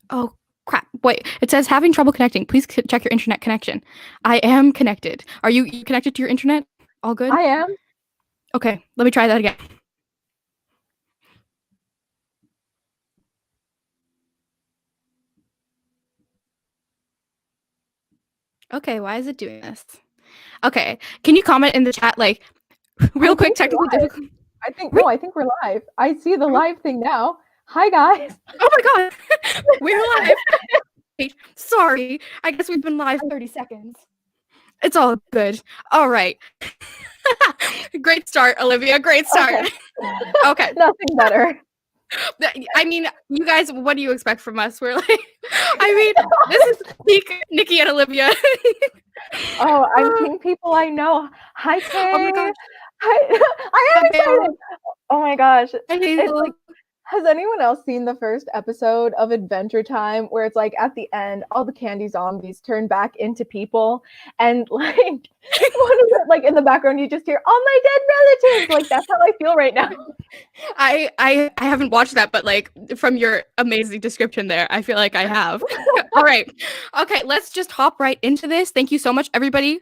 Oh, crap. Wait, it says having trouble connecting. Please check your internet connection. I am connected. Are you connected to your internet? All good? I am. Okay, let me try that again. Okay, why is it doing this? Okay, can you comment in the chat, like, real quick, technical difficulty? I think we're live. I see the live thing now. Hi, guys. Oh my god, we're live. Wait, sorry, I guess we've been live 30 seconds. It's all good. All right. Great start, Olivia. Great start. Okay. Nothing better. I mean, you guys, what do you expect from us? We're like, I mean, this is Nikki and Olivia. Oh, I'm seeing people I know. Hi, Kay. Oh my gosh. Hi. I am excited. Oh my gosh. It's like, has anyone else seen the first episode of Adventure Time where it's like at the end, all the candy zombies turn back into people, and like what is it, like in the background you just hear all my dead relatives? Like that's how I feel right now. I haven't watched that, but like from your amazing description there, I feel like I have. All right. Okay, let's just hop right into this. Thank you so much, everybody.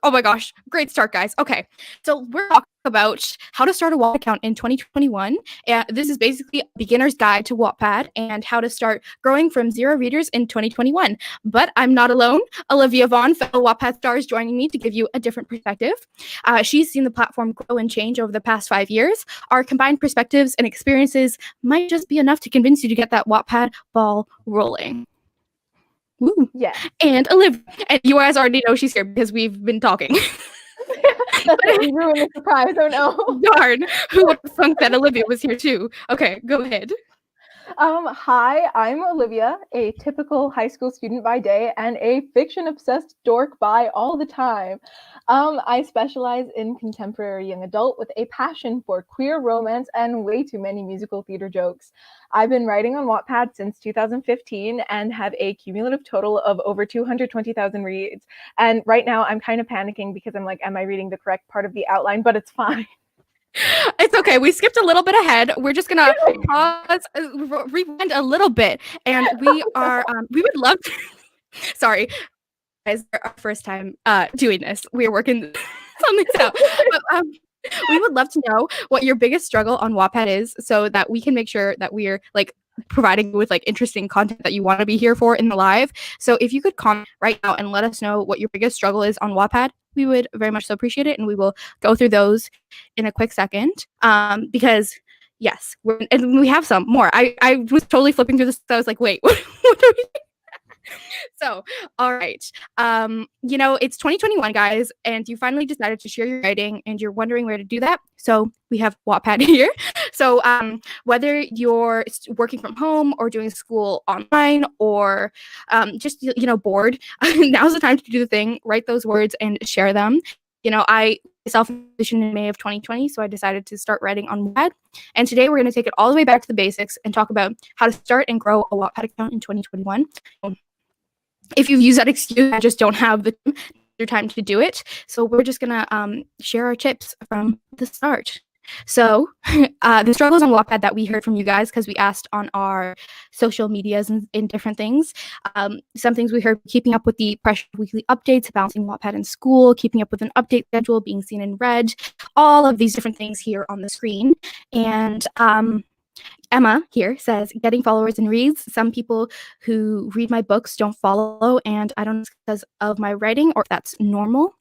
Oh my gosh, great start, guys. Okay, so we're talking about how to start a Wattpad account in 2021. And this is basically a beginner's guide to Wattpad and how to start growing from 0 readers in 2021. But I'm not alone. Olivia Vaughn, fellow Wattpad star, is joining me to give you a different perspective. She's seen the platform grow and change over the past 5 years. Our combined perspectives and experiences might just be enough to convince you to get that Wattpad ball rolling. Woo. Yeah. And Olivia, and you guys already know she's here because we've been talking. That's it, you ruined the surprise. Oh no. Darn. Who would have thunk that Olivia was here too? Okay, go ahead. Hi, I'm Olivia, a typical high school student by day and a fiction-obsessed dork by all the time. I specialize in contemporary young adult with a passion for queer romance and way too many musical theater jokes. I've been writing on Wattpad since 2015 and have a cumulative total of over 220,000 reads. And right now I'm kind of panicking because I'm like, am I reading the correct part of the outline? But it's fine. It's okay. We skipped a little bit ahead. We're just gonna pause, rewind a little bit, and we are. We would love. Sorry, guys, our first time doing this. We're working something out. But, we would love to know what your biggest struggle on Wattpad is, so that we can make sure that we're like providing you with like interesting content that you want to be here for in the live. So if you could comment right now and let us know what your biggest struggle is on Wattpad, we would very much so appreciate it, and we will go through those in a quick second. Because yes, and we have some more. I was totally flipping through this. So I was like, wait, what are we? So, all right. It's 2021, guys, and you finally decided to share your writing and you're wondering where to do that. So we have Wattpad here. So whether you're working from home or doing school online or just, bored, now's the time to do the thing, write those words and share them. I self-published in May of 2020, so I decided to start writing on Wattpad. And today we're going to take it all the way back to the basics and talk about how to start and grow a Wattpad account in 2021. If you use that excuse, I just don't have the time to do it. So we're just going to share our tips from the start. So the struggles on Wattpad that we heard from you guys, because we asked on our social medias and different things. Some things we heard: keeping up with the pressure of weekly updates, balancing Wattpad in school, keeping up with an update schedule, being seen in red, all of these different things here on the screen. And Emma here says, getting followers and reads. Some people who read my books don't follow, and I don't know if it's because of my writing or if that's normal.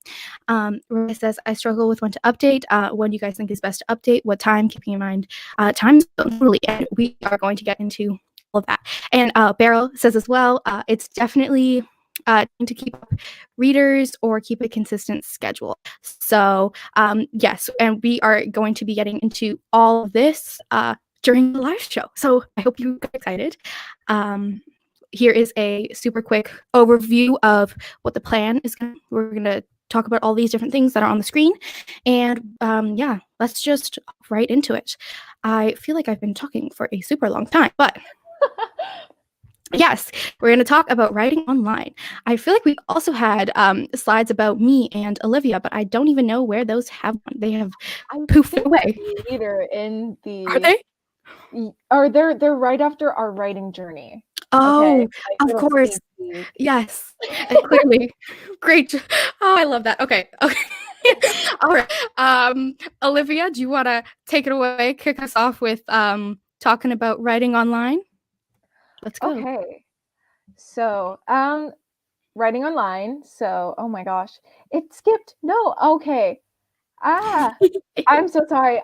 Roy says, I struggle with when to update. When do you guys think is best to update? What time? Keeping in mind time totally. And we are going to get into all of that. And Beryl says as well, it's definitely to keep up readers or keep a consistent schedule. So yes, and we are going to be getting into all of this during the live show. So I hope you get excited. Here is a super quick overview of what the plan is. We're going to talk about all these different things that are on the screen. And yeah, let's just hop right into it. I feel like I've been talking for a super long time, but yes, we're going to talk about writing online. I feel like we also had slides about me and Olivia, but I don't even know where those have gone. They have poofed away. Later in the Are they? Or they're right after our writing journey. Okay, Oh, like of little course. sneak peek. Yes. Clearly. Great. Oh, I love that. Okay. Okay. All right. Olivia, do you want to take it away? Kick us off with talking about writing online? Let's go. Okay. So, writing online. So, oh my gosh, it skipped. No, okay. Ah, I'm so sorry.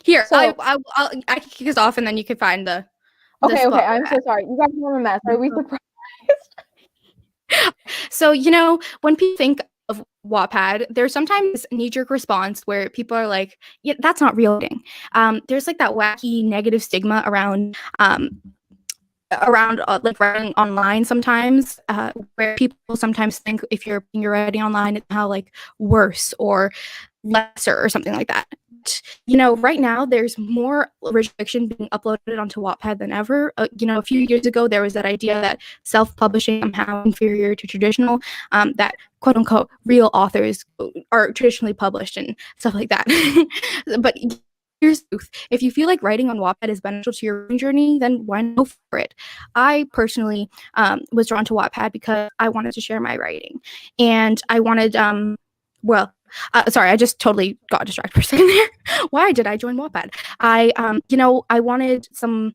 Here, So, I can kick us off, and then you can find the okay, spot I'm we're so at. sorry. You guys are a mess. Are we surprised? So, when people think of Wattpad, there's sometimes a knee-jerk response where people are like, "Yeah, that's not real writing." There's like that wacky negative stigma around like writing online sometimes, where people sometimes think if you're writing online, it's somehow like worse or lesser or something like that. Right now there's more original fiction being uploaded onto Wattpad than ever. A few years ago there was that idea that self-publishing somehow inferior to traditional, that quote unquote real authors are traditionally published and stuff like that. But here's the truth. If you feel like writing on Wattpad is beneficial to your writing journey, then why not go for it? I personally was drawn to Wattpad because I wanted to share my writing, and I wanted sorry, I just totally got distracted for a second there. Why did I join Wattpad? I wanted some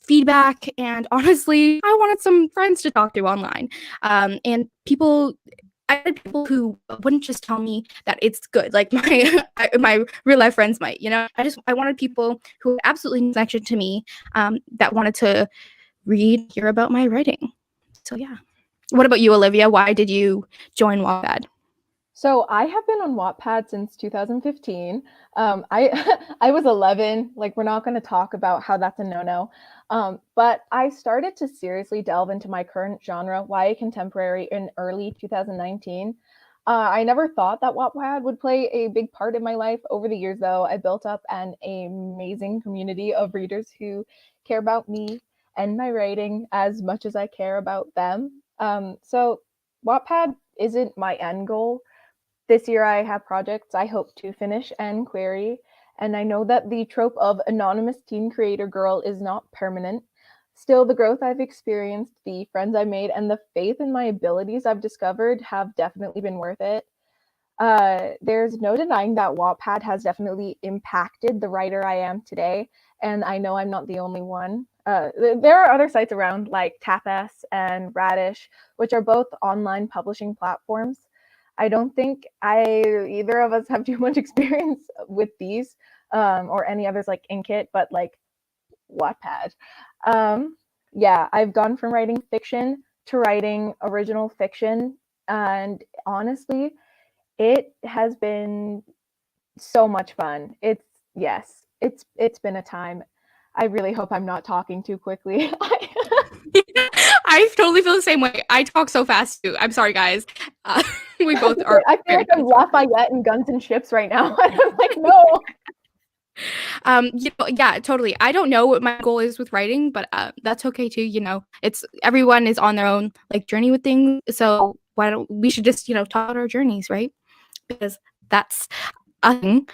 feedback, and honestly, I wanted some friends to talk to online, and people. I had people who wouldn't just tell me that it's good, like my real life friends might. I wanted people who had absolutely no connection to me, that wanted to hear about my writing. So yeah. What about you, Olivia? Why did you join Wattpad? So I have been on Wattpad since 2015. I I was 11. Like we're not going to talk about how that's a no-no. But I started to seriously delve into my current genre, YA contemporary, in early 2019. I never thought that Wattpad would play a big part in my life. Over the years, though, I built up an amazing community of readers who care about me and my writing as much as I care about them. So Wattpad isn't my end goal. This year I have projects I hope to finish and query, and I know that the trope of anonymous teen creator girl is not permanent. Still, the growth I've experienced, the friends I made, and the faith in my abilities I've discovered have definitely been worth it. There's no denying that Wattpad has definitely impacted the writer I am today, and I know I'm not the only one. There are other sites around like TapS and Radish, which are both online publishing platforms. I don't think either of us have too much experience with these, or any others like Inkit, but like Wattpad. Yeah, I've gone from writing fiction to writing original fiction, and honestly, it has been so much fun. It's been a time. I really hope I'm not talking too quickly. I totally feel the same way. I talk so fast too. I'm sorry, guys. We both are. I feel like I'm Lafayette and Guns and Ships right now. I'm like, no. Yeah, totally. I don't know what my goal is with writing, but that's okay too. It's everyone is on their own like journey with things. So why don't we should just talk about our journeys, right? Because that's a thing.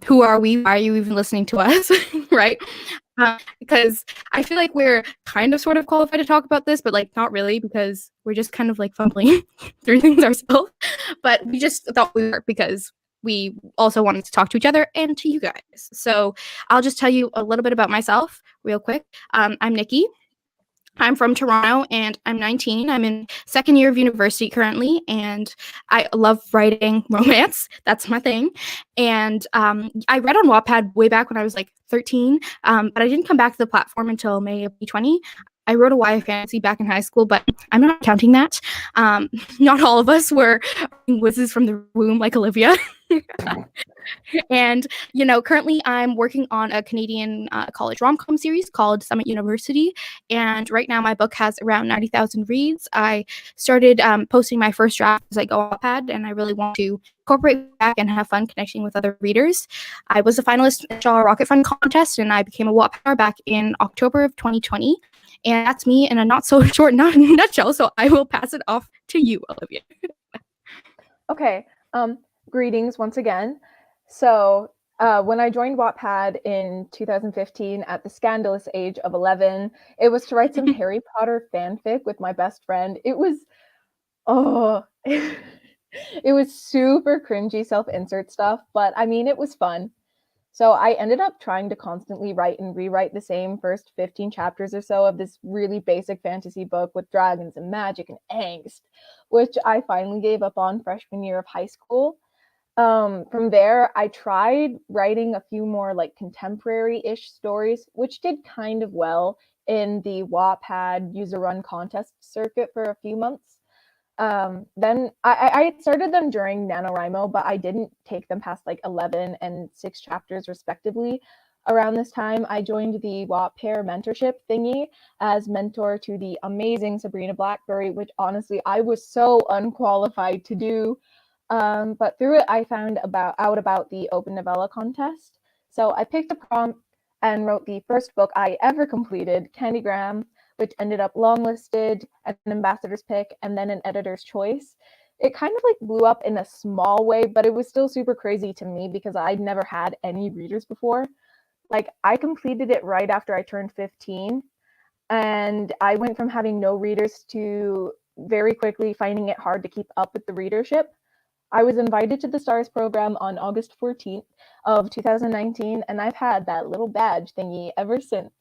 Who are we? Why are you even listening to us, right? Because I feel like we're kind of sort of qualified to talk about this, but like not really because we're just kind of like fumbling through things ourselves. But we just thought we were because we also wanted to talk to each other and to you guys. So I'll just tell you a little bit about myself real quick. I'm Nikki. I'm from Toronto and I'm 19. I'm in second year of university currently, and I love writing romance. That's my thing. And I read on Wattpad way back when I was like 13, but I didn't come back to the platform until May of 2020. I wrote a YA fantasy back in high school, but I'm not counting that. Not all of us were whizzes from the womb like Olivia. And, currently I'm working on a Canadian college rom-com series called Summit University. And right now my book has around 90,000 reads. I started posting my first draft as I go on Wattpad, and I really want to incorporate back and have fun connecting with other readers. I was a finalist in the Shaw Rocket Fund contest, and I became a Wattpadder back in October of 2020. And that's me in a not so short nutshell. So I will pass it off to you, Olivia. Okay. Greetings once again. So when I joined Wattpad in 2015 at the scandalous age of 11, it was to write some Harry Potter fanfic with my best friend. It was, oh, it was super cringy self-insert stuff, but I mean, it was fun. So I ended up trying to constantly write and rewrite the same first 15 chapters or so of this really basic fantasy book with dragons and magic and angst, which I finally gave up on freshman year of high school. From there, I tried writing a few more like contemporary-ish stories, which did kind of well in the Wattpad user run contest circuit for a few months. Then I started them during NaNoWriMo, but I didn't take them past like 11 and 6 chapters respectively. Around this time, I joined the Wattpair mentorship thingy as mentor to the amazing Sabrina Blackberry, which honestly I was so unqualified to do. But through it, I found out about the Open Novella contest. So I picked a prompt and wrote the first book I ever completed, Candygram, which ended up longlisted, an ambassador's pick, and then an editor's choice. It kind of like blew up in a small way, but it was still super crazy to me because I'd never had any readers before. Like, I completed it right after I turned 15, and I went from having no readers to very quickly finding it hard to keep up with the readership. I was invited to the STARS program on August 14th of 2019, and I've had that little badge thingy ever since.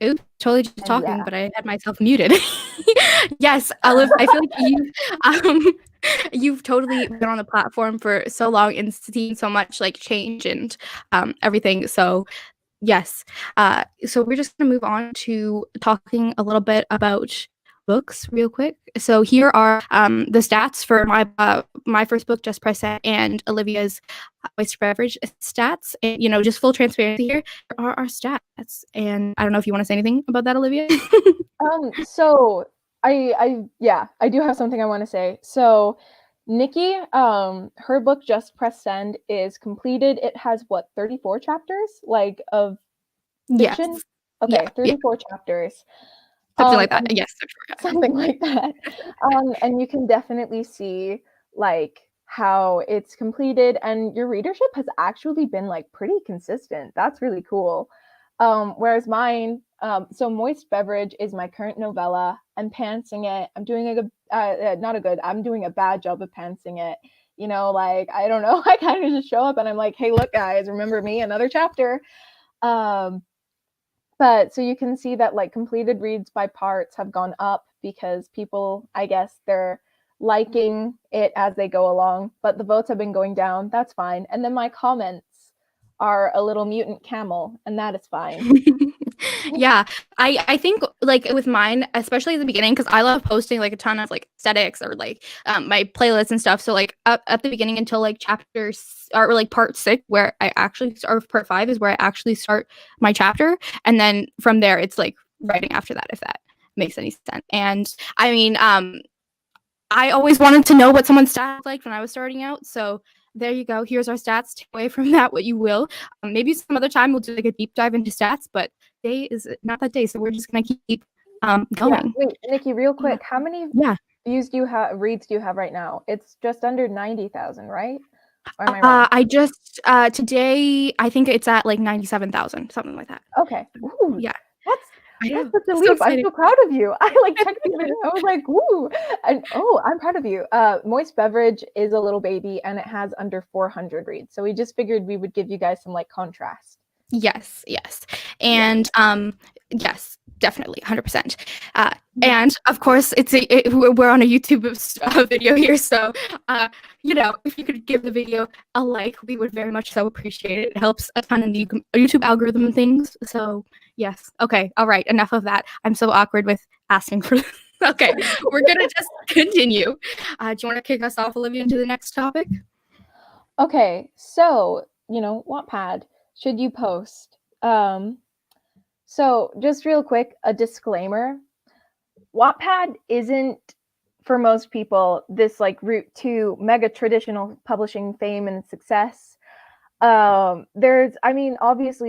Oops, totally just And talking, yeah. but I had myself muted. Yes, Olive, I feel like you've totally been on the platform for so long and seen so much like change and everything. So yes. So we're just gonna move on to talking a little bit about books real quick. So here are the stats for my first book, Just Press Set, and Olivia's Oyster Beverage stats. And just full transparency here are our stats. And I don't know if you want to say anything about that, Olivia. So I do have something I want to say. So Nikki, her book Just Press Send is completed. It has what, 34 chapters like of fiction? Yes. Okay, Yeah. 34 chapters. Something like that. And Yes. something like that. And you can definitely see like how it's completed, and your readership has actually been like pretty consistent. That's really cool. Whereas mine, so Moist Beverage is my current novella. I'm pantsing it. I'm doing a good, not a good, I'm doing a bad job of pantsing it. Like, I don't know, I kind of just show up and I'm like, hey, look, guys, remember me? Another chapter. But so you can see that like completed reads by parts have gone up because people, I guess, they're liking it as they go along, but the votes have been going down. That's fine. And then my comments are a little mutant camel, and that is fine. Yeah, I think like with mine, especially at the beginning, because I love posting like a ton of like aesthetics or like my playlists and stuff. So like at the beginning until like chapters or like part 6, where I actually or part 5 is where I actually start my chapter, and then from there it's like writing after that, if that makes any sense. And I mean, I always wanted to know what someone's stats looked like when I was starting out. So there you go. Here's our stats. Take away from that what you will. Maybe some other time we'll do like a deep dive into stats, but day is not that day. So we're just gonna keep going. Yeah. Wait, Nikki, real quick, how many Yeah. reads do you have right now? It's just under 90,000, right? Or am I wrong? I just today I think it's at like 97,000, something like that. Okay. Ooh, Yeah. that's I know. such a So leap. I'm exciting. so proud of you. I like checked the video. I was like, woo. And I'm proud of you. Moist Beverage is a little baby and it has under 400 reads. So we just figured we would give you guys some like contrast. Yes. And yes, definitely 100%. And of course we're on a YouTube video here, so if you could give the video a like, we would very much so appreciate it. It helps a ton in the YouTube algorithm and things. So yes. Okay, all right, enough of that. I'm so awkward with asking for okay, we're gonna just continue. Do you want to kick us off, Olivia, into the next topic? Okay, so Wattpad, should you post? So just real quick, a disclaimer. Wattpad isn't, for most people, this like route to mega traditional publishing fame and success. Obviously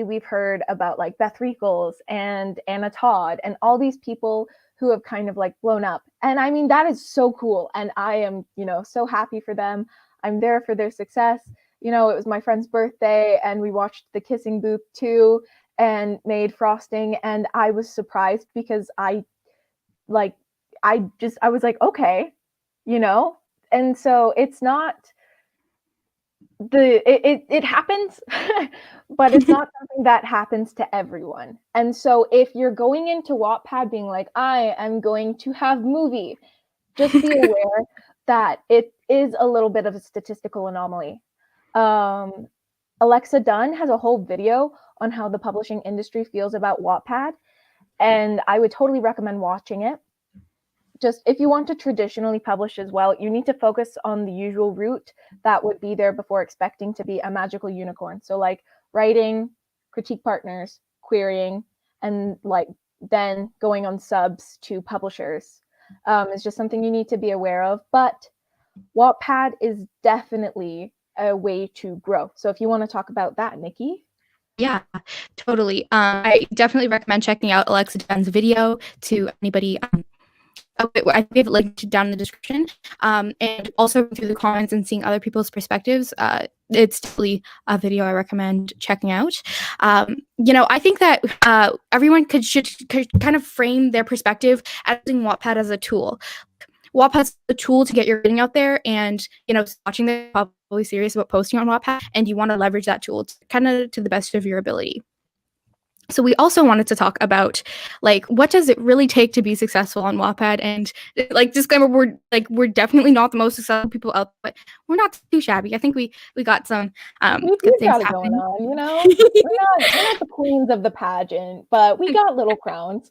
we've heard about like Beth Reekles and Anna Todd and all these people who have kind of like blown up. And I mean, that is so cool. And I am, so happy for them. I'm there for their success. It was my friend's birthday and we watched The Kissing Booth 2 and made frosting. And I was surprised because I was like, okay, and so it's not it happens, but it's not something that happens to everyone. And so if you're going into Wattpad being like, I am going to have movie, just be aware that it is a little bit of a statistical anomaly. Alexa Dunn has a whole video on how the publishing industry feels about Wattpad, and I would totally recommend watching it. Just if you want to traditionally publish as well, you need to focus on the usual route that would be there before expecting to be a magical unicorn. So like writing, critique partners, querying, and like then going on subs to publishers is just something you need to be aware of. But Wattpad is definitely a way to grow. So if you want to talk about that, Nikki. Yeah, totally. I definitely recommend checking out Alexa Dunn's video to anybody. I have it linked down in the description. And also through the comments and seeing other people's perspectives. It's definitely a video I recommend checking out. I think that everyone should kind of frame their perspective as using Wattpad as a tool. Wattpad's a tool to get your writing out there, and watching them probably serious about posting on Wattpad, and you want to leverage that tool kind of to the best of your ability. So we also wanted to talk about what does it really take to be successful on Wattpad, and disclaimer, we're definitely not the most successful people out there, but we're not too shabby. I think we got some good things happening. Going on, we're not the queens of the pageant, but we got little crowns.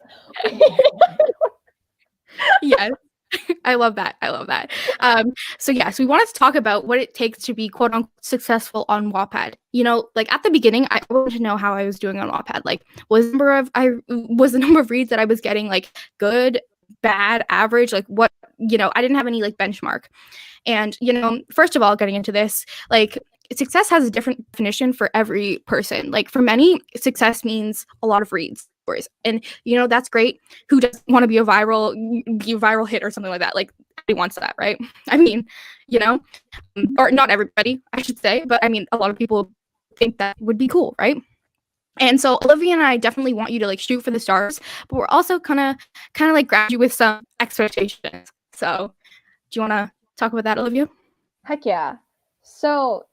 Yes. I love that. So we wanted to talk about what it takes to be quote unquote successful on Wattpad. At the beginning, I wanted to know how I was doing on Wattpad. Was the number of reads that I was getting good, bad, average? What I didn't have any benchmark. And first of all, getting into this, success has a different definition for every person. For many, success means a lot of reads. And that's great. Who doesn't want to be a viral hit or something like that? Everybody wants that, right? I mean, or not everybody, I should say, but I mean, a lot of people think that would be cool, right? And so Olivia and I definitely want you to shoot for the stars, but we're also kind of grab you with some expectations. So do you want to talk about that, Olivia? Heck yeah. So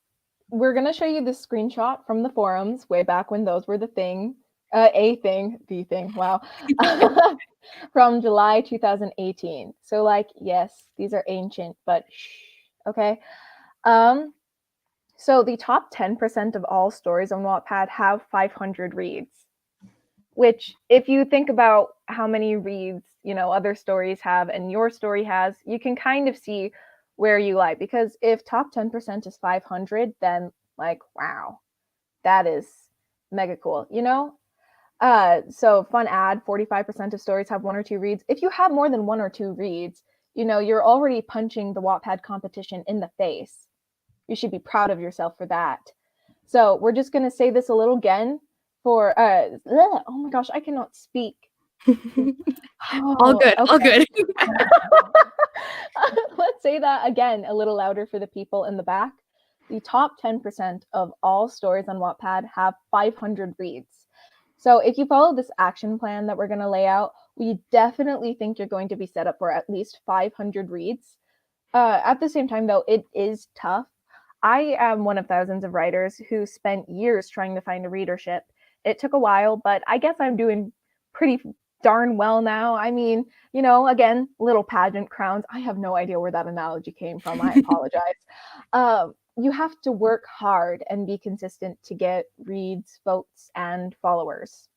we're going to show you this screenshot from the forums way back when those were the thing. The thing, wow. From July 2018. So yes, these are ancient, but okay. So the top 10% of all stories on Wattpad have 500 reads, which if you think about how many reads, other stories have and your story has, you can kind of see where you lie, because if top 10% is 500, then wow, that is mega cool, So fun ad, 45% of stories have 1 or 2 reads. If you have more than 1 or 2 reads, you're already punching the Wattpad competition in the face. You should be proud of yourself for that. So we're just going to say this a little again for, oh my gosh, I cannot speak. All good. Let's say that again, a little louder for the people in the back. The top 10% of all stories on Wattpad have 500 reads. So if you follow this action plan that we're going to lay out, we definitely think you're going to be set up for at least 500 reads. At the same time, though, it is tough. I am one of thousands of writers who spent years trying to find a readership. It took a while, but I guess I'm doing pretty darn well now. I mean, again, little pageant crowns. I have no idea where that analogy came from. I apologize. You have to work hard and be consistent to get reads, votes, and followers.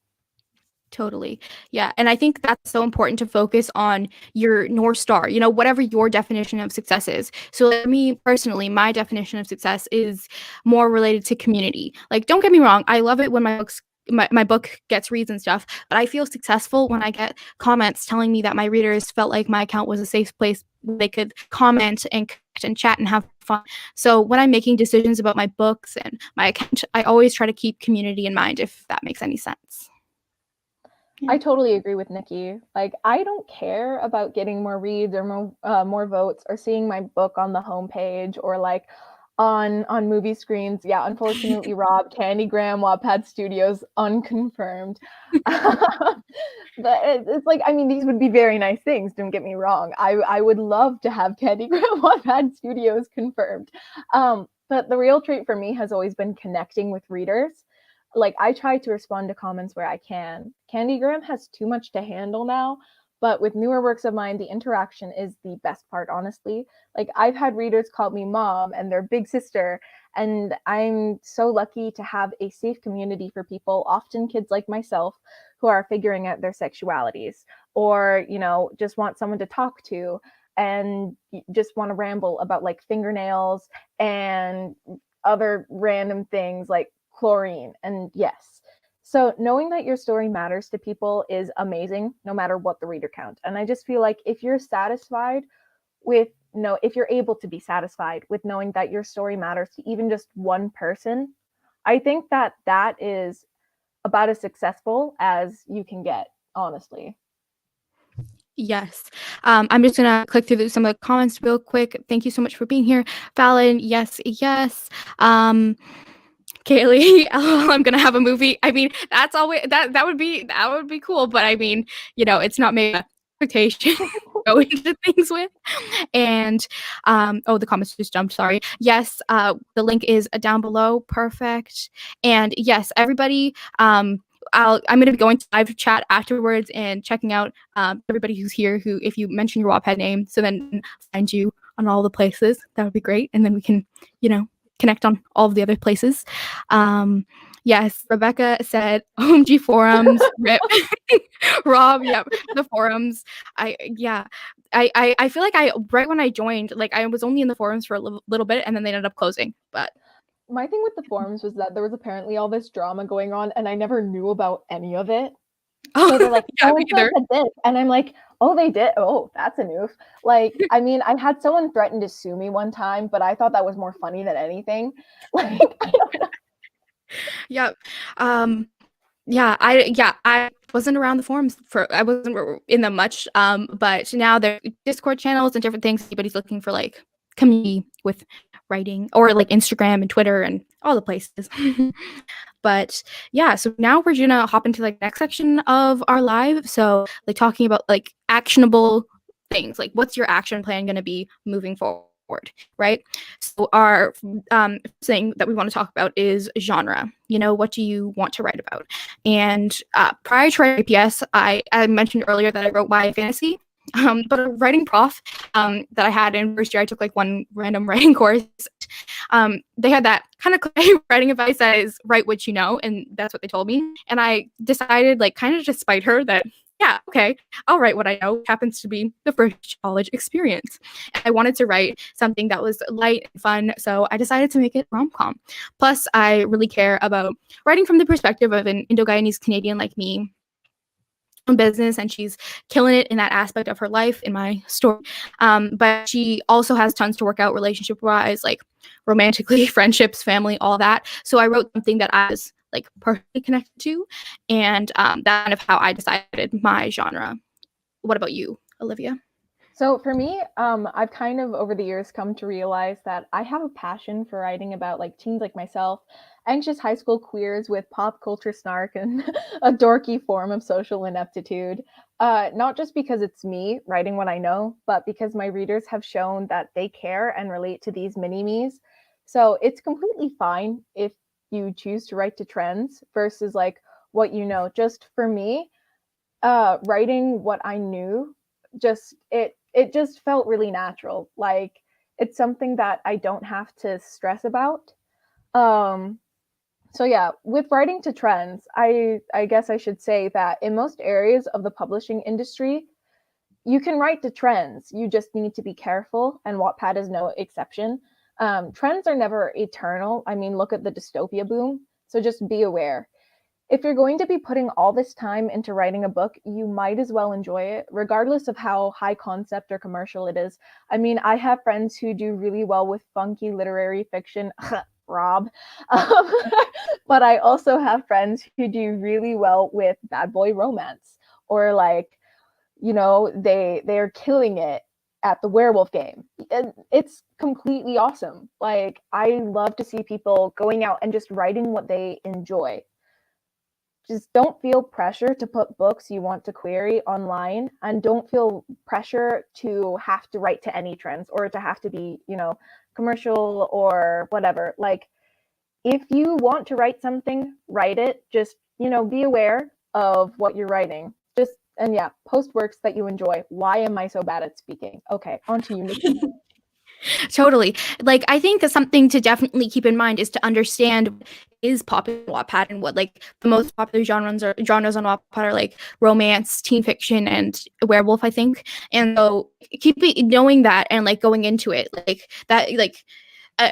Totally. Yeah. And I think that's so important to focus on your North Star, whatever your definition of success is. So for me personally, my definition of success is more related to community. Don't get me wrong, I love it when my book gets reads and stuff, but I feel successful when I get comments telling me that my readers felt like my account was a safe place where they could comment and chat and have fun. So when I'm making decisions about my books and my account, I always try to keep community in mind, if that makes any sense. I totally agree with Nikki. Like, I don't care about getting more reads or more votes or seeing my book on the homepage or like on movie screens. Yeah, unfortunately, Rob, Candygram, Wattpad Studios, unconfirmed. But it's like, I mean, these would be very nice things. Don't get me wrong. I would love to have Candygram, Wattpad Studios confirmed. But the real treat for me has always been connecting with readers. Like, I try to respond to comments where I can. Candygram has too much to handle now, but with newer works of mine, the interaction is the best part, honestly. Like, I've had readers call me mom and their big sister, and I'm so lucky to have a safe community for people, often kids like myself, who are figuring out their sexualities or, just want someone to talk to and just want to ramble about like fingernails and other random things like chlorine. And yes, so knowing that your story matters to people is amazing, no matter what the reader count. And I just feel like if you're satisfied with no if you're able to be satisfied with knowing that your story matters to even just one person, I think that that is about as successful as you can get, honestly. Yes. I'm just gonna click through some of the comments real quick. Thank you so much for being here. Fallon, yes, yes. Kaylee, LOL, I'm gonna have a movie. I mean, that's always that would be cool, but I mean, it's not made expectation go into things with. And oh, the comments just jumped. Sorry. Yes, the link is down below. Perfect. And yes, everybody. I'm going to be going to live chat afterwards and checking out everybody who's here. Who, if you mention your Wattpad name, so then find you on all the places. That would be great, and then we can, connect on all of the other places. Yes, Rebecca said OMG forums. Rip. Rob, yeah, the forums. I feel like right when I joined, like I was only in the forums for a little bit, and then they ended up closing. But My thing with the forums was that there was apparently all this drama going on, and I never knew about any of it. So they're like, yeah, so me and so either. said this, and I'm like, oh, they did. Oh, that's a noof. Like, I mean, I had someone threaten to sue me one time, but I thought that was more funny than anything. Like, I don't know. Yeah. I wasn't around the forums I wasn't in them much. But now there are Discord channels and different things. Anybody's looking for like community with writing, or like Instagram and Twitter and all the places. But yeah, so now we're gonna hop into like the next section of our live. So like talking about like actionable things, like what's your action plan gonna be moving forward, right? So our thing that we want to talk about is genre. What do you want to write about? And prior to writing APS, I mentioned earlier that I wrote YA fantasy. But a writing prof that I had in first year, I took like one random writing course. They had that kind of writing advice that is write what you know, and that's what they told me. And I decided, like, kind of to spite her, that yeah, okay, I'll write what I know. It happens to be the first college experience. And I wanted to write something that was light and fun, so I decided to make it rom-com. Plus, I really care about writing from the perspective of an Indo-Guyanese Canadian like me, business, and she's killing it in that aspect of her life in my story, but she also has tons to work out relationship wise, like romantically, friendships, family, all that. So I wrote something that I was like personally connected to, and that's kind of how I decided my genre. What about you, Olivia? So for me, I've kind of over the years come to realize that I have a passion for writing about like teens like myself, anxious high school queers with pop culture snark and a dorky form of social ineptitude. Not just because it's me writing what I know, but because my readers have shown that they care and relate to these mini-me's. So it's completely fine if you choose to write to trends versus like what you know. Just for me, writing what I knew, just it just felt really natural. Like, it's something that I don't have to stress about. Um so yeah, with writing to trends, I guess I should say that in most areas of the publishing industry, you can write to trends. You just need to be careful, and Wattpad is no exception. Trends are never eternal. I mean, look at the dystopia boom. So just be aware. If you're going to be putting all this time into writing a book, you might as well enjoy it, regardless of how high concept or commercial it is. I mean, I have friends who do really well with funky literary fiction. Rob. Um, but I also have friends who do really well with bad boy romance, or like, you know, they're killing it at the werewolf game. And it's completely awesome. Like, I love to see people going out and just writing what they enjoy. Just don't feel pressure to put books you want to query online, and don't feel pressure to have to write to any trends or to have to be, you know, commercial or whatever. Like, if you want to write something, write it. Just, you know, be aware of what you're writing. Just, and yeah, post works that you enjoy. Why am I so bad at speaking? Okay, on to you, Nikki. Totally. Like, I think something to definitely keep in mind is to understand what is popular on Wattpad, and what like the most popular genres on Wattpad are like romance, teen fiction, and werewolf, I think. And so knowing that and like going into it like that, like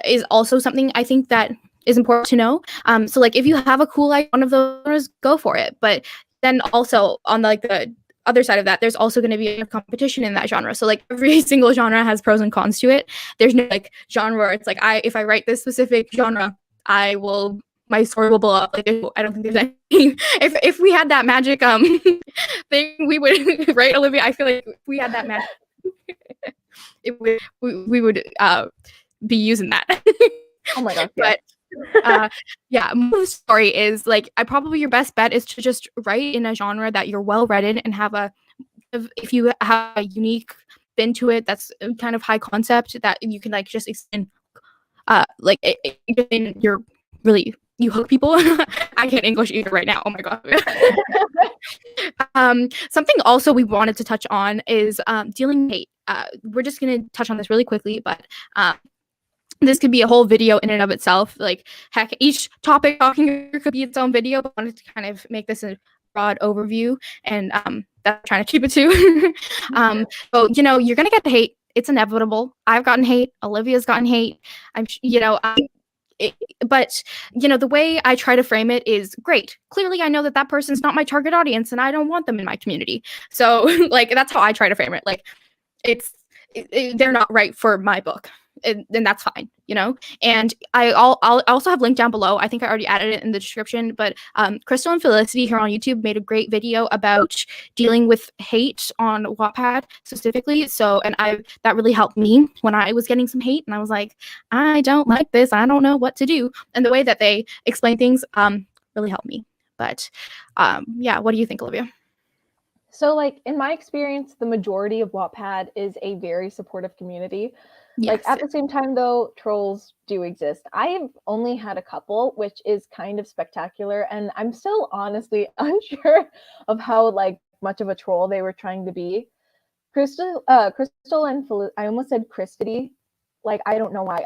is also something I think that is important to know. So like if you have a cool like one of those genres, go for it. But then also on like the other side of that, there's also going to be a competition in that genre. So like every single genre has pros and cons to it. There's no like genre where it's like if I write this specific genre, my story will blow up. Like I don't think there's anything. If we had that magic thing, we would right, Olivia. I feel like if we had that magic, we would be using that. Oh my gosh, yeah. But yeah, the story is like your best bet is to just write in a genre that you're well read in, and if you have a unique spin to it that's kind of high concept that you can like just extend like you're really you hook people. I can't English either right now. Oh my god. Something also we wanted to touch on is dealing with hate. We're just gonna touch on this really quickly, but this could be a whole video in and of itself. Like, heck, each topic talking could be its own video, but I wanted to kind of make this a broad overview, and that's trying to keep it to. So, you know, you're going to get hate. It's inevitable. I've gotten hate. Olivia's gotten hate. But, you know, the way I try to frame it is great. Clearly, I know that person's not my target audience, and I don't want them in my community. So, like, that's how I try to frame it. Like, they're not right for my book. And that's fine, you know. And I'll also have linked down below. I think I already added it in the description, but Crystal and Felicity here on YouTube made a great video about dealing with hate on Wattpad specifically. So, and that really helped me when I was getting some hate, and I was like, I don't like this. I don't know what to do. And the way that they explain things really helped me. But yeah, what do you think, Olivia? So, like, in my experience, the majority of Wattpad is a very supportive community. Yes. Like, at the same time, though, trolls do exist. I've only had a couple, which is kind of spectacular, and I'm still honestly unsure of how, like, much of a troll they were trying to be. Crystal and I almost said Christy. Like, I don't know why.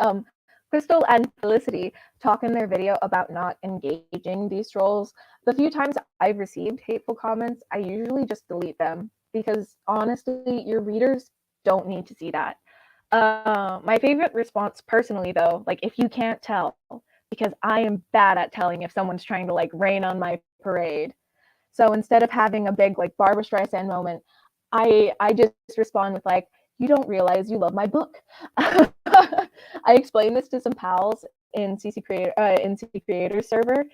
Crystal and Felicity talk in their video about not engaging these trolls. The few times I've received hateful comments, I usually just delete them, because honestly, your readers don't need to see that. My favorite response personally, though, like, if you can't tell, because I am bad at telling if someone's trying to like rain on my parade. So instead of having a big like Barbara Streisand moment, I just respond with like, you don't realize you love my book. I explained this to some pals in CC Creator server.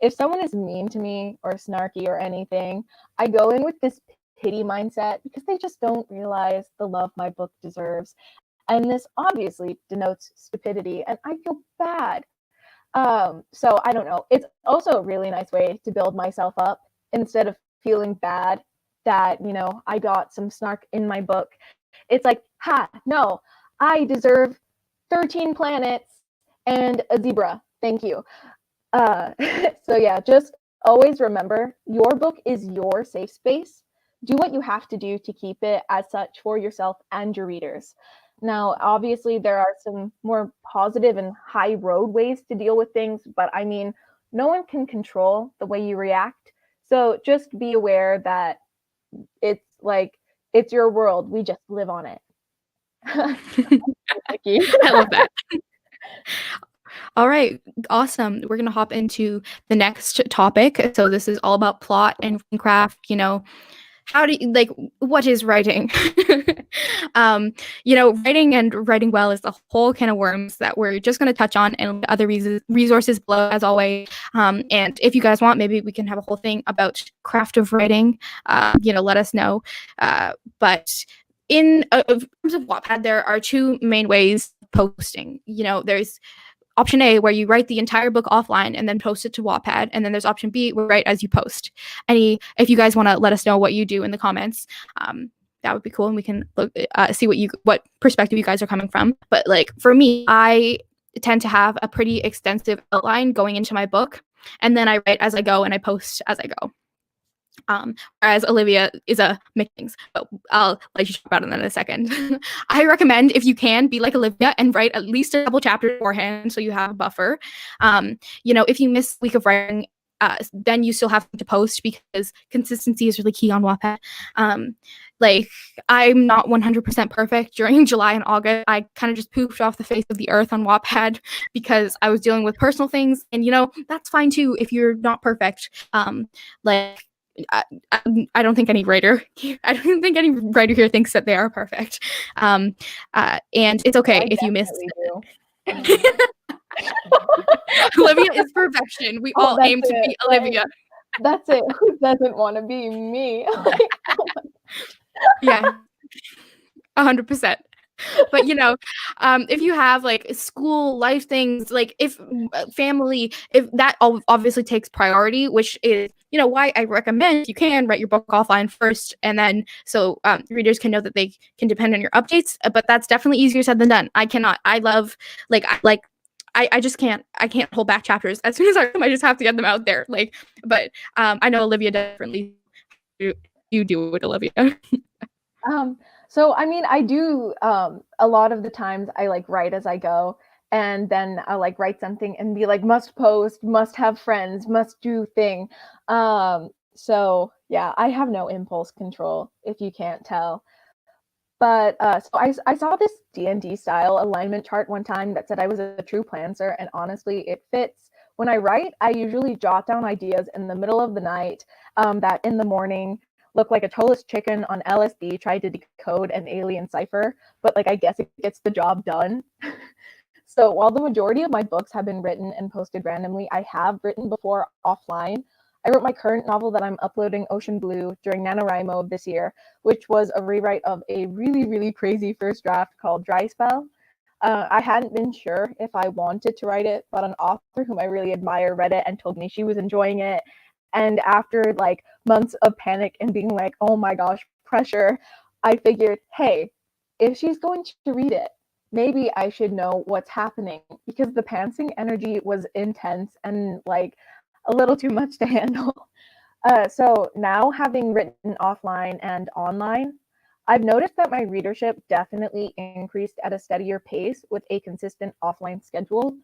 If someone is mean to me or snarky or anything, I go in with this pity mindset, because they just don't realize the love my book deserves. And this obviously denotes stupidity, and I feel bad. So I don't know. It's also a really nice way to build myself up instead of feeling bad that, you know, I got some snark in my book. It's like, no, I deserve 13 planets and a zebra. Thank you. So yeah, just always remember, your book is your safe space. Do what you have to do to keep it as such for yourself and your readers. Now, obviously, there are some more positive and high road ways to deal with things, but I mean, no one can control the way you react. So just be aware that it's like, it's your world. We just live on it. I love that. All right, awesome. We're gonna hop into the next topic. So this is all about plot and craft, you know, how do you, like, what is writing? Writing and writing well is a whole can of worms that we're just going to touch on, and other resources below as always. And if you guys want, maybe we can have a whole thing about craft of writing. Let us know. But in terms of Wattpad, there are two main ways of posting. There's option A, where you write the entire book offline and then post it to Wattpad, and then there's option B, where you write as you post. If you guys want to let us know what you do in the comments, that would be cool, and we can look, see what perspective you guys are coming from. But like for me, I tend to have a pretty extensive outline going into my book, and then I write as I go and I post as I go. Whereas Olivia is a mixings, but I'll let you talk about it in a second. I recommend, if you can, be like Olivia and write at least a couple chapters beforehand so you have a buffer. If you miss a week of writing, then you still have to post, because consistency is really key on Wattpad. I'm not 100% perfect. During July and August, I kind of just poofed off the face of the earth on Wattpad because I was dealing with personal things, and that's fine too if you're not perfect. I don't think any writer here thinks that they are perfect. And it's okay if you miss. Olivia is perfection. We all aim to be Olivia. That's it. Who doesn't want to be me? Yeah, 100%. But if you have like school life things, like if family, if that obviously takes priority, which is why I recommend you can write your book offline first, and then so readers can know that they can depend on your updates. But that's definitely easier said than done. I cannot. I just can't. I can't hold back chapters. As soon as I just have to get them out there. But I know Olivia differently. You do it, Olivia. So, I mean, I do, a lot of the times I write as I go, and then I'll write something and be like, must post, must have friends, must do thing. So yeah, I have no impulse control, if you can't tell. But so I saw this D&D style alignment chart one time that said I was a true planner, and honestly, it fits. When I write, I usually jot down ideas in the middle of the night, that in the morning look like a toeless chicken on LSD tried to decode an alien cipher, but I guess it gets the job done. So while the majority of my books have been written and posted randomly, I have written before offline. I wrote my current novel that I'm uploading, Ocean Blue, during NaNoWriMo of this year, which was a rewrite of a really, really crazy first draft called Dry Spell. I hadn't been sure if I wanted to write it, but an author whom I really admire read it and told me she was enjoying it. And after months of panic and being like, oh my gosh, pressure, I figured, hey, if she's going to read it, maybe I should know what's happening, because the pantsing energy was intense and a little too much to handle. So now, having written offline and online, I've noticed that my readership definitely increased at a steadier pace with a consistent offline schedule.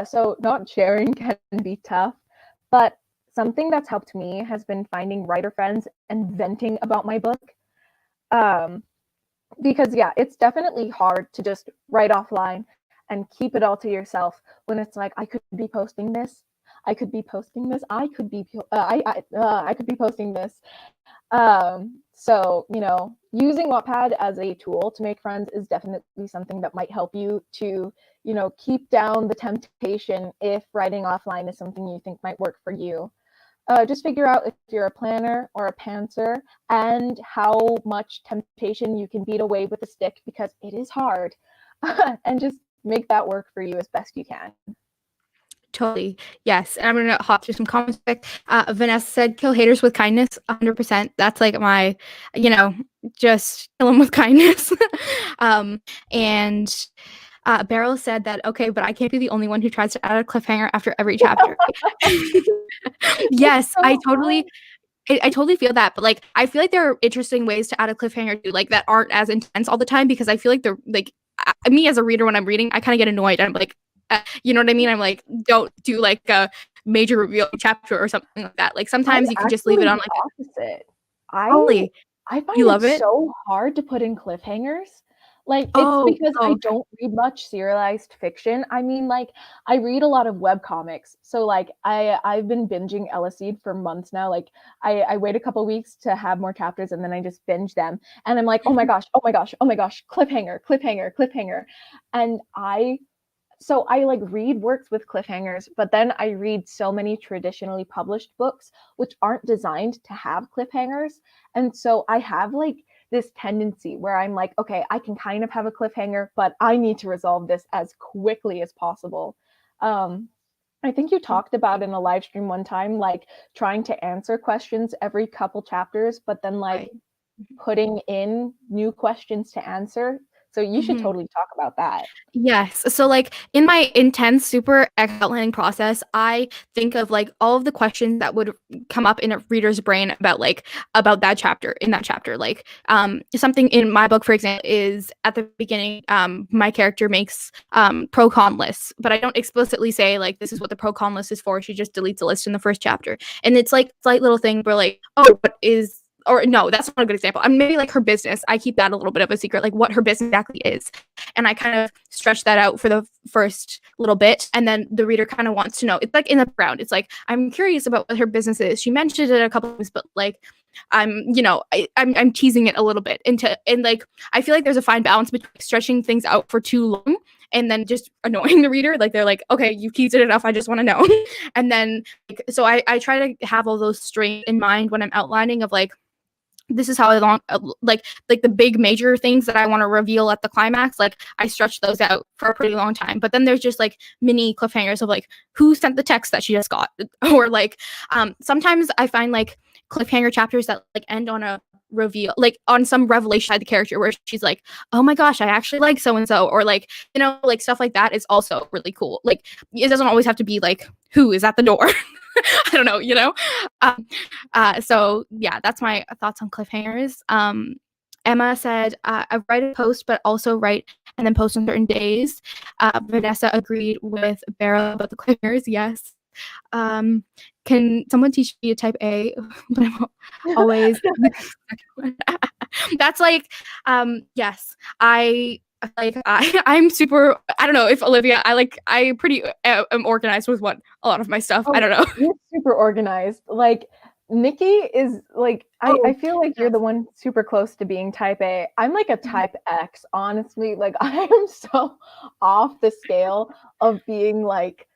So not sharing can be tough, but something that's helped me has been finding writer friends and venting about my book. Because yeah, it's definitely hard to just write offline and keep it all to yourself when it's I could be posting this, I could be posting this, I could be posting this. So using Wattpad as a tool to make friends is definitely something that might help you to keep down the temptation if writing offline is something you think might work for you. Just figure out if you're a planner or a pantser, and how much temptation you can beat away with a stick, because it is hard. And just make that work for you as best you can. Totally. Yes. And I'm going to hop through some comments quick. Vanessa said, kill haters with kindness. 100%. That's my, just kill them with kindness. And Beryl said that, okay, but I can't be the only one who tries to add a cliffhanger after every chapter. Yes, I totally feel that. But I feel there are interesting ways to add a cliffhanger too, that aren't as intense all the time, because I feel they're me as a reader, when I'm reading, I kind of get annoyed. I'm you know what I mean? I'm don't do a major reveal chapter or something like that. Sometimes you can just leave it on opposite. I find you love it so hard to put in cliffhangers. Like, it's Oh, because oh, I okay. don't read much serialized fiction. I mean, like, I read a lot of web comics. So, like, I've been binging Seed for months now. Like, I wait a couple weeks to have more chapters and then I just binge them. And I'm like, oh my gosh, oh my gosh, oh my gosh, cliffhanger, cliffhanger, cliffhanger. And I like read works with cliffhangers, but then I read so many traditionally published books which aren't designed to have cliffhangers. And so I have like this tendency where I'm like, okay, I can kind of have a cliffhanger, but I need to resolve this as quickly as possible. Um, I think you talked about in a live stream one time, like trying to answer questions every couple chapters, but then like Right. putting in new questions to answer. So you should Mhm. totally talk about that. Yes. So like in my intense super outlining process, I think of like all of the questions that would come up in a reader's brain about like about that chapter in that chapter. Like something in my book, for example, is at the beginning, my character makes pro con lists, but I don't explicitly say like this is what the pro con list is for. She just deletes a list in the first chapter. And it's like slight little thing where like, oh, what is or no, that's not a good example. Maybe like her business. I keep that a little bit of a secret, like what her business exactly is, and I kind of stretch that out for the first little bit, and then the reader kind of wants to know. It's like in the background. It's like I'm curious about what her business is. She mentioned it a couple times, but like I'm teasing it a little bit into, and like I feel like there's a fine balance between stretching things out for too long and then just annoying the reader. Like they're like, okay, you teased it enough. I just want to know. And then like, so I try to have all those straight in mind when I'm outlining of like this is how I long like the big major things that I want to reveal at the climax, like I stretch those out for a pretty long time. But then there's just like mini cliffhangers of like who sent the text that she just got, or like sometimes I find like cliffhanger chapters that like end on a reveal, like on some revelation by the character where she's like, oh my gosh, I actually like so and so, or like like stuff like that is also really cool. Like it doesn't always have to be like who is at the door. I don't know. Um, so yeah, that's my thoughts on cliffhangers. Emma said, I write a post, but also write and then post on certain days. Vanessa agreed with Beryl about the cliffhangers. Yes. Um, can someone teach me to type A? But I'm always that's like, yes, I'm super. I don't know if Olivia. I pretty am organized with what a lot of my stuff. I Oh, don't know. you're super organized. Like Nikki is like I Oh, feel like you're yes. the one super close to being type A. I'm like a Mhm. type X, honestly. Like I am so off the scale of being like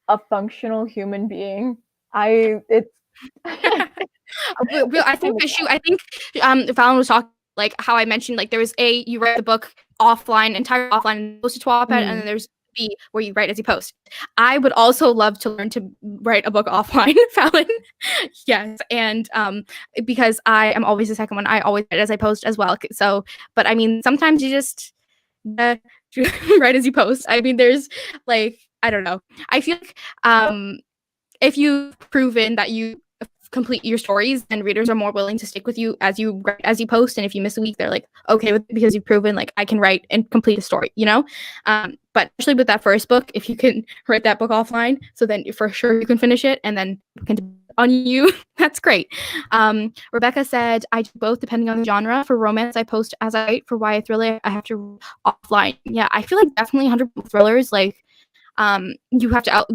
a functional human being. I it's it's I kind think of I think Fallon was talking like how I mentioned like there was A, you write the book offline, entire offline, and post it to Wattpad, and mm. then there's B where you write as you post. I would also love to learn to write a book offline, Fallon. Yes, and because I am always the second one, I always write as I post as well. So, but I mean, sometimes you just uh, write as you post. I mean, there's like I don't know. I feel like if you've proven that you complete your stories, then readers are more willing to stick with you as you post. And if you miss a week, they're like okay with it because you've proven like I can write and complete a story. But especially with that first book, if you can write that book offline, so then for sure you can finish it and then can on you. That's great. Rebecca said I do both depending on the genre. For romance, I post as I write. For YA thriller, I have to offline. Yeah, I feel like definitely 100 thrillers like you have to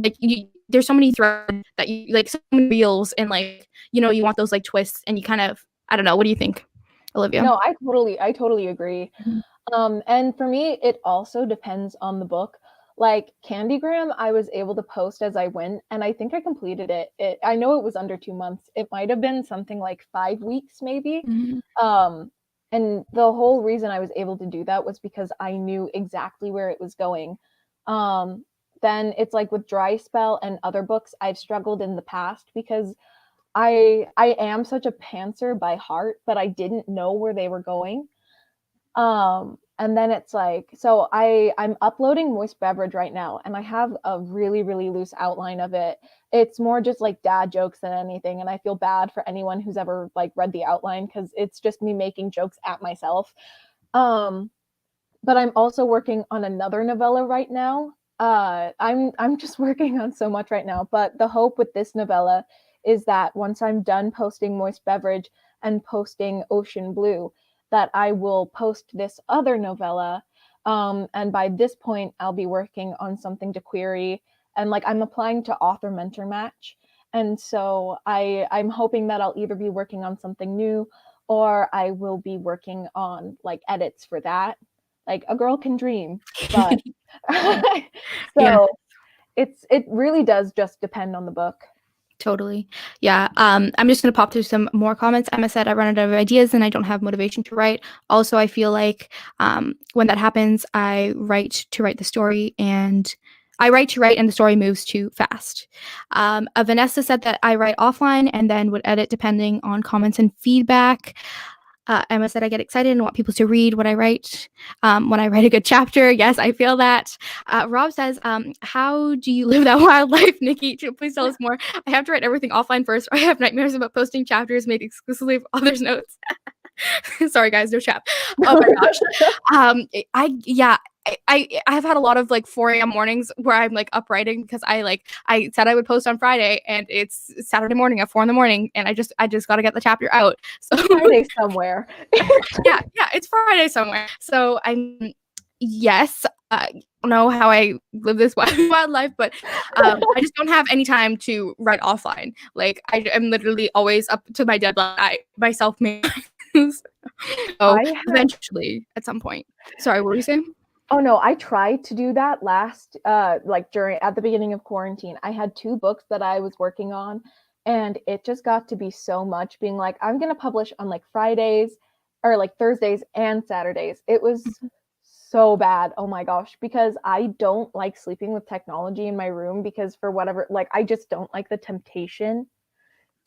there's so many threads that you like so many reels and like you want those like twists and you kind of I don't know, what do you think, Olivia? No, I totally agree. Mhm. And for me, it also depends on the book. Like Candygram, I was able to post as I went, and I think I completed it. I know it was under 2 months. It might have been something like 5 weeks, maybe. Mhm. Um, and the whole reason I was able to do that was because I knew exactly where it was going. Um, then it's like with Dry Spell and other books, I've struggled in the past because I am such a pantser by heart, but I didn't know where they were going. And then it's like, so I'm uploading Moist Beverage right now, and I have a really, really loose outline of it. It's more just like dad jokes than anything, and I feel bad for anyone who's ever like read the outline because it's just me making jokes at myself. Um, but I'm also working on another novella right now. I'm just working on so much right now, but the hope with this novella is that once I'm done posting Moist Beverage and posting Ocean Blue, that I will post this other novella. And by this point, I'll be working on something to query. And like I'm applying to author mentor match. And so I'm hoping that I'll either be working on something new or I will be working on like edits for that. Like a girl can dream, but Yeah. so it really does just depend on the book. Totally. Yeah. I'm just going to pop through some more comments. Emma said, I run out of ideas and I don't have motivation to write. Also, I feel like when that happens, I write to write the story and I write to write and the story moves too fast. Vanessa said that I write offline and then would edit depending on comments and feedback. Emma said, I get excited and want people to read what I write. When I write a good chapter, yes, I feel that. Rob says, how do you live that wild life, Nikki? Please tell us more. I have to write everything offline first, or I have nightmares about posting chapters made exclusively of others' notes. Sorry, guys, no chat. Oh my gosh. I've had a lot of like 4 a.m. mornings where I'm like up writing because I said I would post on Friday and it's Saturday morning at 4 in the morning and I just got to get the chapter out. So Friday somewhere. yeah, it's Friday somewhere. So I'm yes, I don't know how I live this wild life, but I just don't have any time to write offline. Like I am literally always up to my deadline. I myself made. So eventually, at some point. Sorry, what were you saying? Oh no, I tried to do that last like at the beginning of quarantine. I had 2 books that I was working on and it just got to be so much being like I'm going to publish on like Fridays or like Thursdays and Saturdays. It was so bad. Oh my gosh, because I don't like sleeping with technology in my room because for whatever like I just don't like the temptation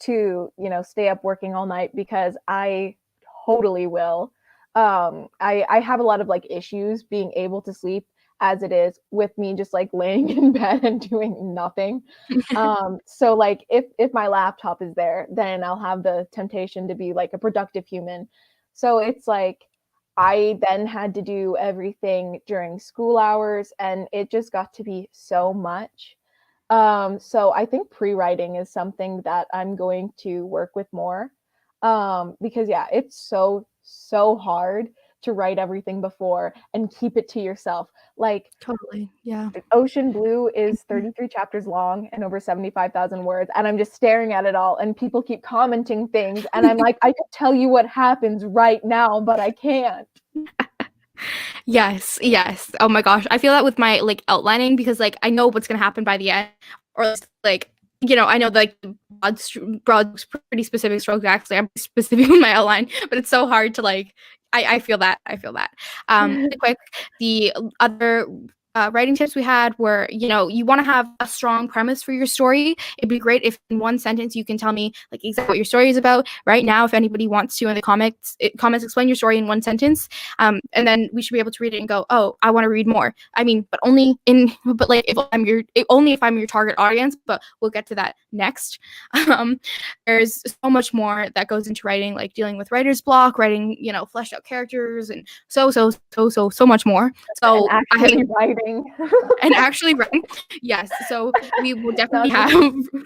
to, stay up working all night because I totally will. I have a lot of like issues being able to sleep as it is with me just like laying in bed and doing nothing. So like if my laptop is there, then I'll have the temptation to be like a productive human. So it's like I then had to do everything during school hours and it just got to be so much. So I think pre-writing is something that I'm going to work with more. Because yeah, it's so hard to write everything before and keep it to yourself. Like totally, yeah. Ocean Blue is 33 chapters long and over 75,000 words, and I'm just staring at it all, and people keep commenting things, and I'm like, I could tell you what happens right now, but I can't. Yes. Oh my gosh, I feel that with my like outlining because like I know what's gonna happen by the end, or like I know like broad pretty specific strokes. Actually, I'm specific with my outline, but it's so hard to like. I feel that. Really quick, the other writing tips we had were, you want to have a strong premise for your story. It'd be great if in one sentence you can tell me like exactly what your story is about. Right now, if anybody wants to in the comments explain your story in one sentence, and then we should be able to read it and go, oh, I want to read more. I mean, but only if I'm your target audience. But we'll get to that next. There's so much more that goes into writing, like dealing with writer's block, writing, fleshed out characters, and so much more. So Writing. And actually writing. Yes. So we will definitely have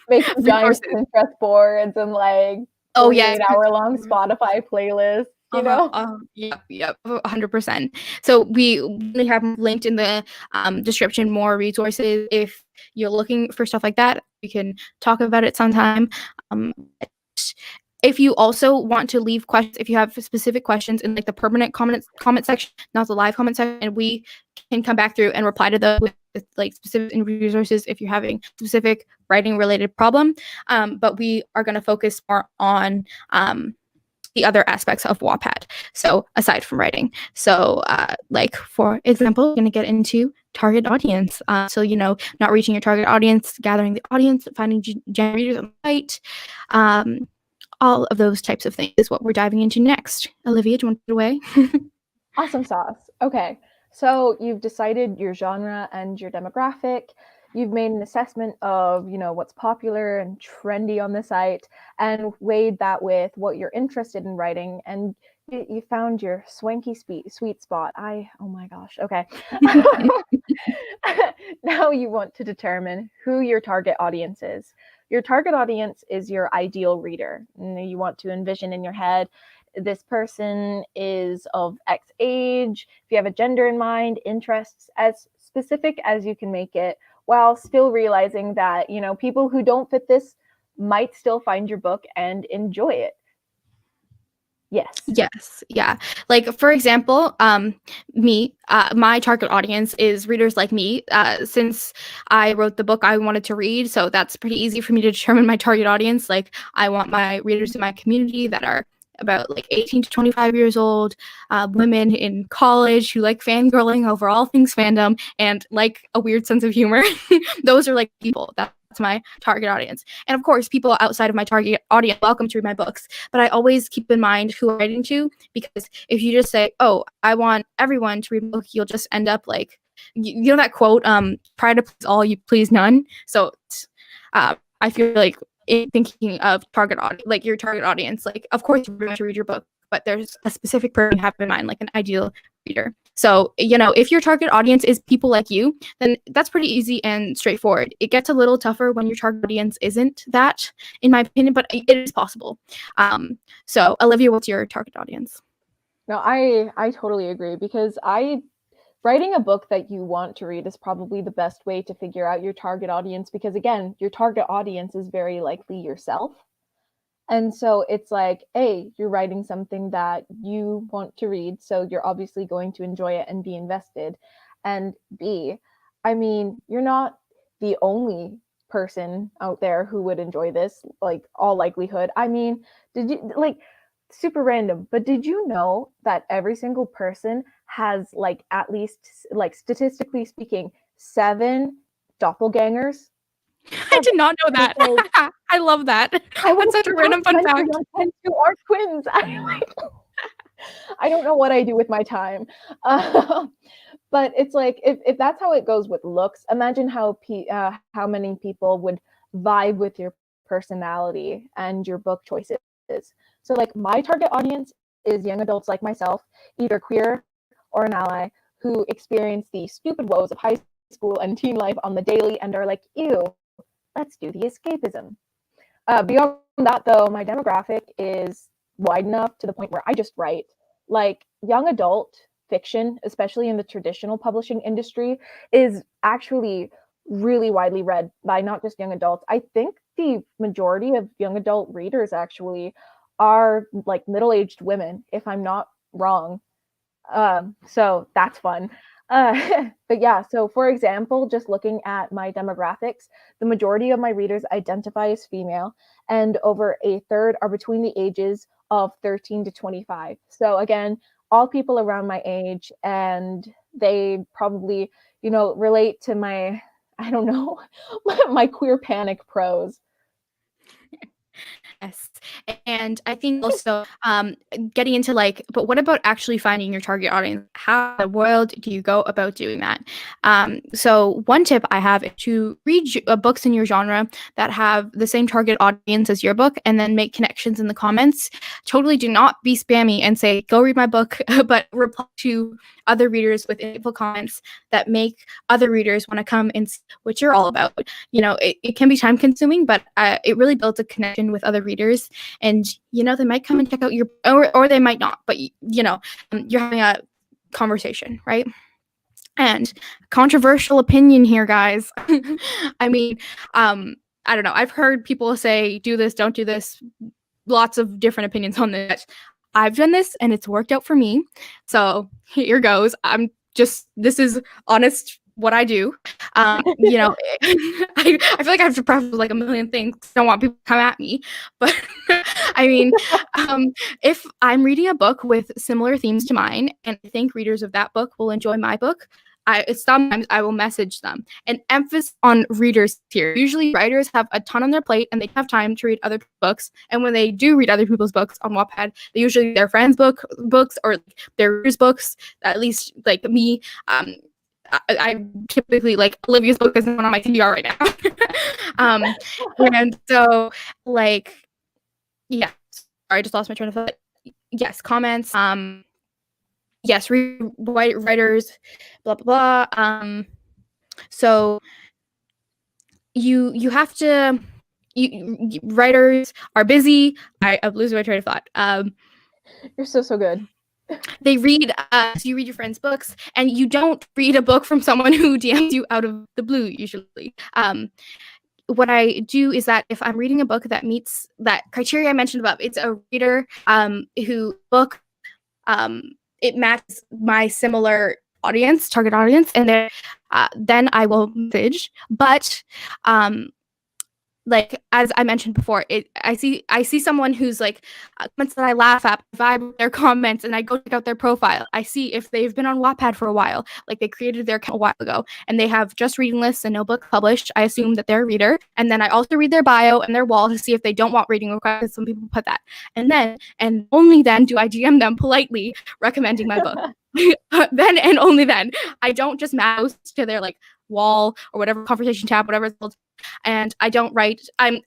making giant Pinterest boards and like 48-hour-long Spotify playlists. Yep, 100%. So we really have linked in the description more resources if you're looking for stuff like that. We can talk about it sometime. If you also want to leave questions, if you have specific questions in like the permanent comment section, not the live comment section, and we can come back through and reply to those with like specific resources if you're having specific writing related problem. But we are going to focus more on the other aspects of Wattpad. So aside from writing, so like for example, we're going to get into target audience. So not reaching your target audience, gathering the audience, finding generators on the site. All of those types of things is what we're diving into next. Olivia, do you want to take it away? Awesome sauce. Okay, so you've decided your genre and your demographic. You've made an assessment of, what's popular and trendy on the site and weighed that with what you're interested in writing, and you found your swanky sweet spot. Oh my gosh. Okay. Now you want to determine who your target audience is. Your target audience is your ideal reader. You want to envision in your head this person is of X age, if you have a gender in mind, interests, as specific as you can make it, while still realizing that, you know, people who don't fit this might still find your book and enjoy it. Yes. Yeah. Like, for example, my target audience is readers like me. Since I wrote the book I wanted to read, so that's pretty easy for me to determine my target audience. Like, I want my readers in my community that are about like 18 to 25 years old, women in college who like fangirling over all things fandom and like a weird sense of humor. Those are like people. That's my target audience. And of course, people outside of my target audience are welcome to read my books, but I always keep in mind who I'm writing to, because if you just say, "Oh, I want everyone to read a book," you'll just end up like, you know that quote, "Try to please all, you please none." So, I feel like in thinking of target audience, like your target audience, like of course you're going to read your book, but there's a specific person you have in mind, like an ideal reader. So, you know, if your target audience is people like you, then that's pretty easy and straightforward. It gets a little tougher when your target audience isn't that, in my opinion, but it is possible. So, Olivia, what's your target audience? No, I totally agree, because writing a book that you want to read is probably the best way to figure out your target audience, because again, your target audience is very likely yourself. And so it's like, A, you're writing something that you want to read, so you're obviously going to enjoy it and be invested. And B, I mean, you're not the only person out there who would enjoy this, like all likelihood. I mean, did you like super random, but did you know that every single person has like at least, like statistically speaking, 7 doppelgangers? I did not know that. Because I love that. I That's was such a random fun fact. my 2 are twins. I don't know what I do with my time. But it's like, if that's how it goes with looks, imagine how many people would vibe with your personality and your book choices. So like my target audience is young adults like myself, either queer or an ally, who experience the stupid woes of high school and teen life on the daily and are like, ew, let's do the escapism. Beyond that, though, my demographic is wide enough to the point where I just write. Like, young adult fiction, especially in the traditional publishing industry, is actually really widely read by not just young adults. I think the majority of young adult readers actually are like middle-aged women, if I'm not wrong. So that's fun. But yeah, so for example, just looking at my demographics, the majority of my readers identify as female, and over a third are between the ages of 13 to 25. So again, all people around my age, and they probably, you know, relate to my, I don't know, my queer panic prose. Yes. And I think also getting into like, but what about actually finding your target audience? How in the world do you go about doing that? So one tip I have is to read books in your genre that have the same target audience as your book, and then make connections in the comments. Totally do not be spammy and say, go read my book, but reply to other readers with insightful comments that make other readers want to come and see what you're all about. You know, it can be time consuming, but it really builds a connection with other readers, and you know, they might come and check out your, or they might not, but you know, you're having a conversation, right? And controversial opinion here, guys. I mean, I don't know, I've heard people say do this, don't do this, lots of different opinions on this. I've done this and it's worked out for me. So here goes. This is honest what I do. You know, I feel like I have to preface like a million things. I don't want people to come at me. But I mean, if I'm reading a book with similar themes to mine and I think readers of that book will enjoy my book, sometimes I will message them. And emphasis on readers here. Usually writers have a ton on their plate and they have time to read other books. And when they do read other people's books on Wattpad, they usually their friends' books or their readers' books. At least like me, I typically like Olivia's book is one on my TBR right now. And so like, yeah, sorry, I just lost my train of thought. Yes, comments. Yes, writers, blah blah blah. So you have to. Writers are busy. I'm losing my train of thought. You're so good. They read, so you read your friends' books, and you don't read a book from someone who DMs you out of the blue usually. What I do is that if I'm reading a book that meets that criteria I mentioned above, it's a reader who book it matches my similar audience, target audience, and then I will message. But like as I mentioned before, I see someone who's like comments that I laugh at, vibe with their comments, and I go check out their profile. I see if they've been on Wattpad for a while, like they created their account a while ago, and they have just reading lists and no book published. I assume that they're a reader, and then I also read their bio and their wall to see if they don't want reading requests. Some people put that, and only then do I DM them politely recommending my book. Then and only then. I don't just mouse to their like wall or whatever conversation tab, whatever it's called, and I don't write. And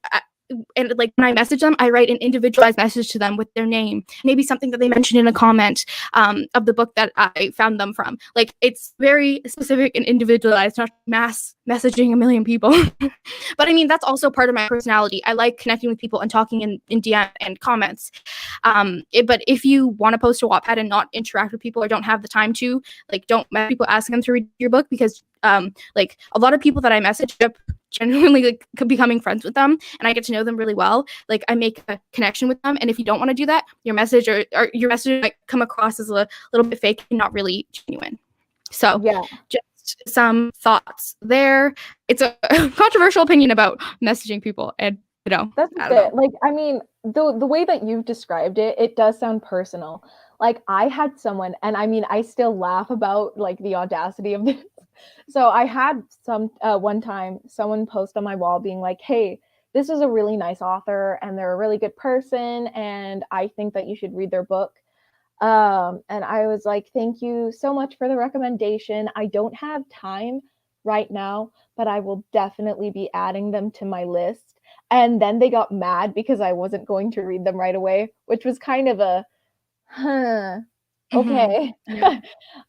like when I message them, I write an individualized message to them with their name, maybe something that they mentioned in a comment of the book that I found them from. Like it's very specific and individualized, not mass messaging a million people. But I mean, that's also part of my personality. I like connecting with people and talking in DM and comments. But if you want to post to Wattpad and not interact with people or don't have the time to, like, don't message people asking them to read your book, because like a lot of people that I message up genuinely like becoming friends with them, and I get to know them really well. Like I make a connection with them, and if you don't want to do that, your message or your message might come across as a little bit fake and not really genuine. So Yeah. just some thoughts there. It's a controversial opinion about messaging people, and That's it. Like, I mean, the way that you've described it, it does sound personal. Like I had someone, and I mean, I still laugh about like the audacity of this. So I had one time someone post on my wall being like, "Hey, this is a really nice author, and they're a really good person, and I think that you should read their book." And I was like, "Thank you so much for the recommendation. I don't have time right now, but I will definitely be adding them to my list." And then they got mad because I wasn't going to read them right away, which was kind of a, huh, okay. Yeah.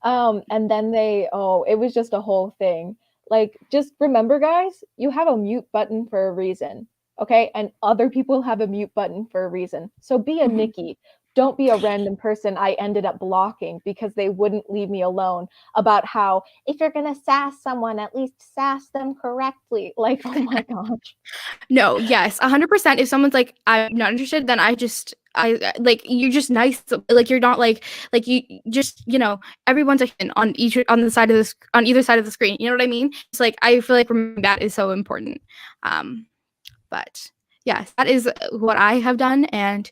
And then it was just a whole thing. Like, just remember, guys, you have a mute button for a reason, okay? And other people have a mute button for a reason. So be a Nikki. Don't be a random person I ended up blocking because they wouldn't leave me alone about how, if you're going to sass someone, at least sass them correctly. Like, oh my gosh. No, yes, 100%. If someone's like, I'm not interested, then I like, you're just nice. Like you're not like you just, everyone's a human on either side of the screen. You know what I mean? It's like, I feel like remembering that is so important. But yes, that is what I have done, and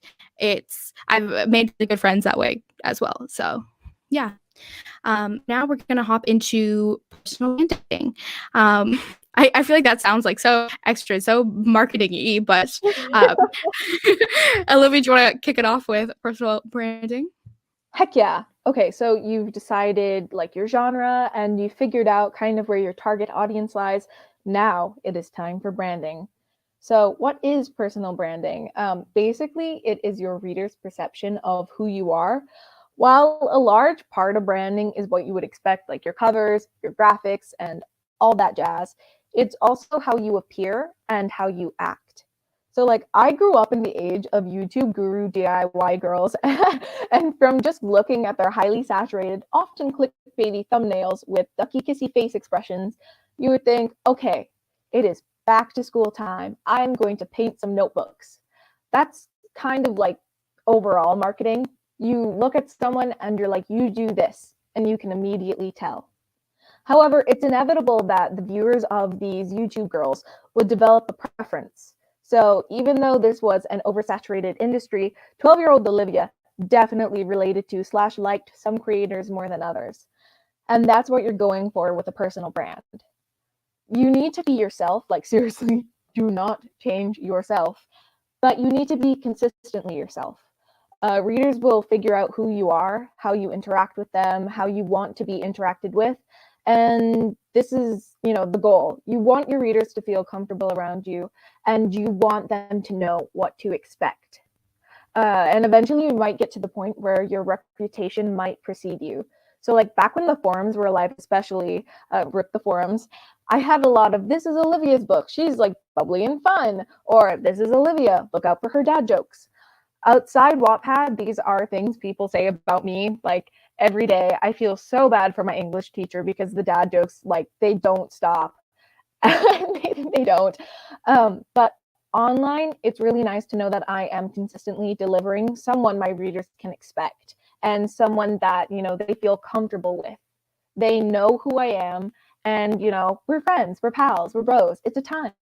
I've made really good friends that way as well. So yeah. Now we're gonna hop into personal branding. I feel like that sounds like so extra, so marketing-y, but Olivia, do you want to kick it off with personal branding? Heck yeah. Okay, so you've decided like your genre and you figured out kind of where your target audience lies. Now it is time for branding. So, what is personal branding? Basically, it is your reader's perception of who you are. While a large part of branding is what you would expect, like your covers, your graphics, and all that jazz, it's also how you appear and how you act. So, like, I grew up in the age of YouTube guru DIY girls, and from just looking at their highly saturated, often clickbaity thumbnails with ducky kissy face expressions, you would think, okay, it is back to school time. I'm going to paint some notebooks. That's kind of like overall marketing. You look at someone and you're like, you do this, and you can immediately tell. However, it's inevitable that the viewers of these YouTube girls would develop a preference. So even though this was an oversaturated industry, 12-year-old Olivia definitely related to / liked some creators more than others. And that's what you're going for with a personal brand. You need to be yourself, like seriously, do not change yourself, but you need to be consistently yourself. Readers will figure out who you are, how you interact with them, how you want to be interacted with, and this is, the goal. You want your readers to feel comfortable around you, and you want them to know what to expect. And eventually you might get to the point where your reputation might precede you. So like back when the forums were alive, especially rip the forums, I had a lot of, this is Olivia's book, she's like bubbly and fun, or this is Olivia, look out for her dad jokes. outside Wattpad, these are things people say about me, like, every day. I feel so bad for my English teacher because the dad jokes, like, they don't stop. They don't. But online, it's really nice to know that I am consistently delivering someone my readers can expect, and someone that, they feel comfortable with. They know who I am, and, we're friends, we're pals, we're bros. It's a time.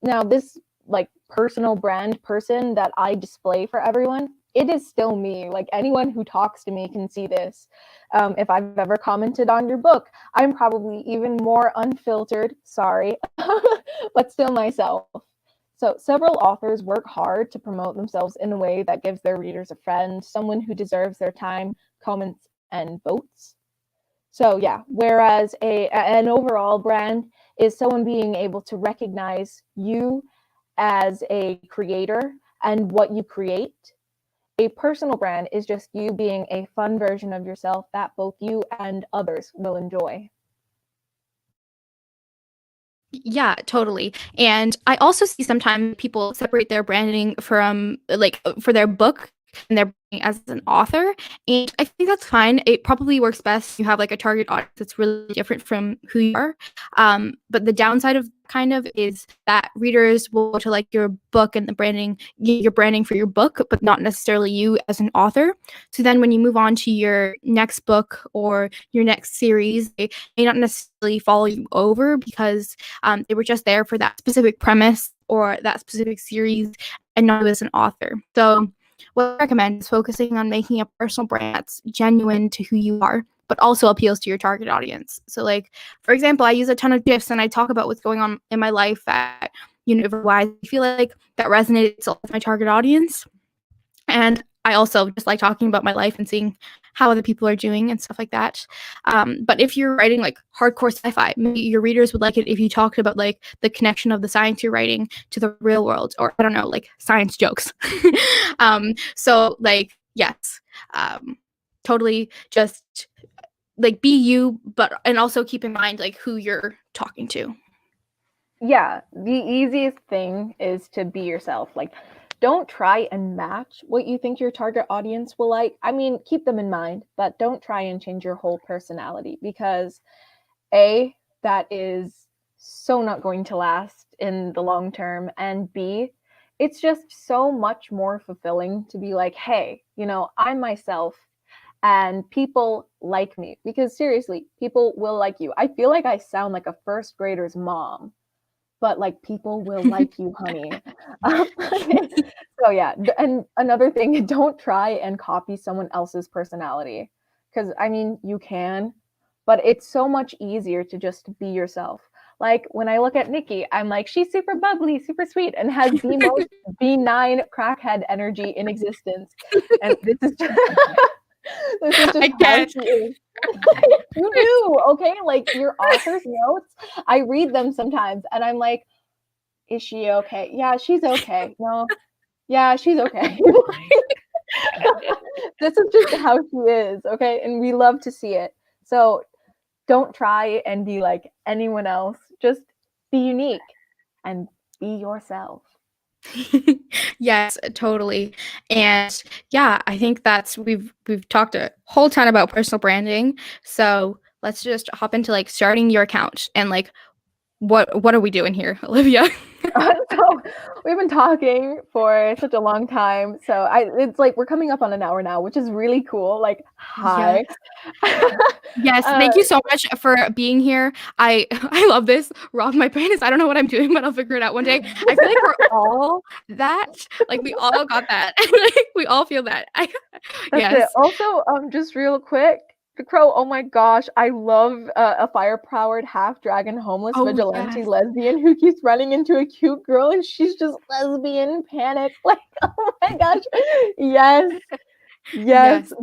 Now, this, like, personal brand person that I display for everyone, it is still me. Like, anyone who talks to me can see this. If I've ever commented on your book, I'm probably even more unfiltered, sorry, but still myself. So several authors work hard to promote themselves in a way that gives their readers a friend, someone who deserves their time, comments, and votes. So yeah, whereas an overall brand is someone being able to recognize you as a creator and what you create. A personal brand is just you being a fun version of yourself that both you and others will enjoy. Yeah, totally. And I also see sometimes people separate their branding from like for their book and their branding as an author. And I think that's fine. It probably works best if you have like a target audience that's really different from who you are. But the downside of kind of is that readers will go to like your book and the branding, your branding for your book, but not necessarily you as an author. So then when you move on to your next book or your next series, they may not necessarily follow you over because they were just there for that specific premise or that specific series and not you as an author. So what I recommend is focusing on making a personal brand that's genuine to who you are, but also appeals to your target audience. So like, for example, I use a ton of GIFs and I talk about what's going on in my life that, why I feel like that resonates with my target audience. And I also just like talking about my life and seeing how other people are doing and stuff like that. But if you're writing like hardcore sci-fi, maybe your readers would like it if you talked about like the connection of the science you're writing to the real world, or I don't know, like science jokes. So like, yes, totally just like be you, and also keep in mind like who you're talking to. Yeah, the easiest thing is to be yourself. Like, don't try and match what you think your target audience will like. I mean, keep them in mind, but don't try and change your whole personality because A, that is so not going to last in the long term. And B, it's just so much more fulfilling to be like, hey, I'm myself and people like me. Because seriously, people will like you. I feel like I sound like a first grader's mom, but like people will like you, honey. Um, so yeah, and another thing, don't try and copy someone else's personality because I mean you can, but it's so much easier to just be yourself. Like when I look at Nikki, I'm like, she's super bubbly, super sweet, and has the most benign crackhead energy in existence. And this is just, this is just I how can't. she is. You do, okay? Like your author's notes, I read them sometimes and I'm like, is she okay? Yeah, she's okay. No, yeah, she's okay. This is just how she is, okay? And we love to see it. So don't try and be like anyone else. Just be unique and be yourself. Yes, totally. And yeah, I think that's we've talked a whole ton about personal branding. So let's just hop into like starting your account and like what are we doing here, Olivia? So we've been talking for such a long time. So it's like we're coming up on an hour now, which is really cool. Like, Yes. hi. Yes, uh, thank you so much for being here. I I love this. Rob my brain is I don't know what I'm doing, but I'll figure it out one day. I feel like we're all that. Like we all got that. Like we all feel that. That's it. Yes. Also, just real quick, the Crow. Oh my gosh, I love a fire-powered half-dragon homeless Oh vigilante yes. lesbian who keeps running into a cute girl, and she's just lesbian panic. Like, oh my gosh, yes, yes. Yes.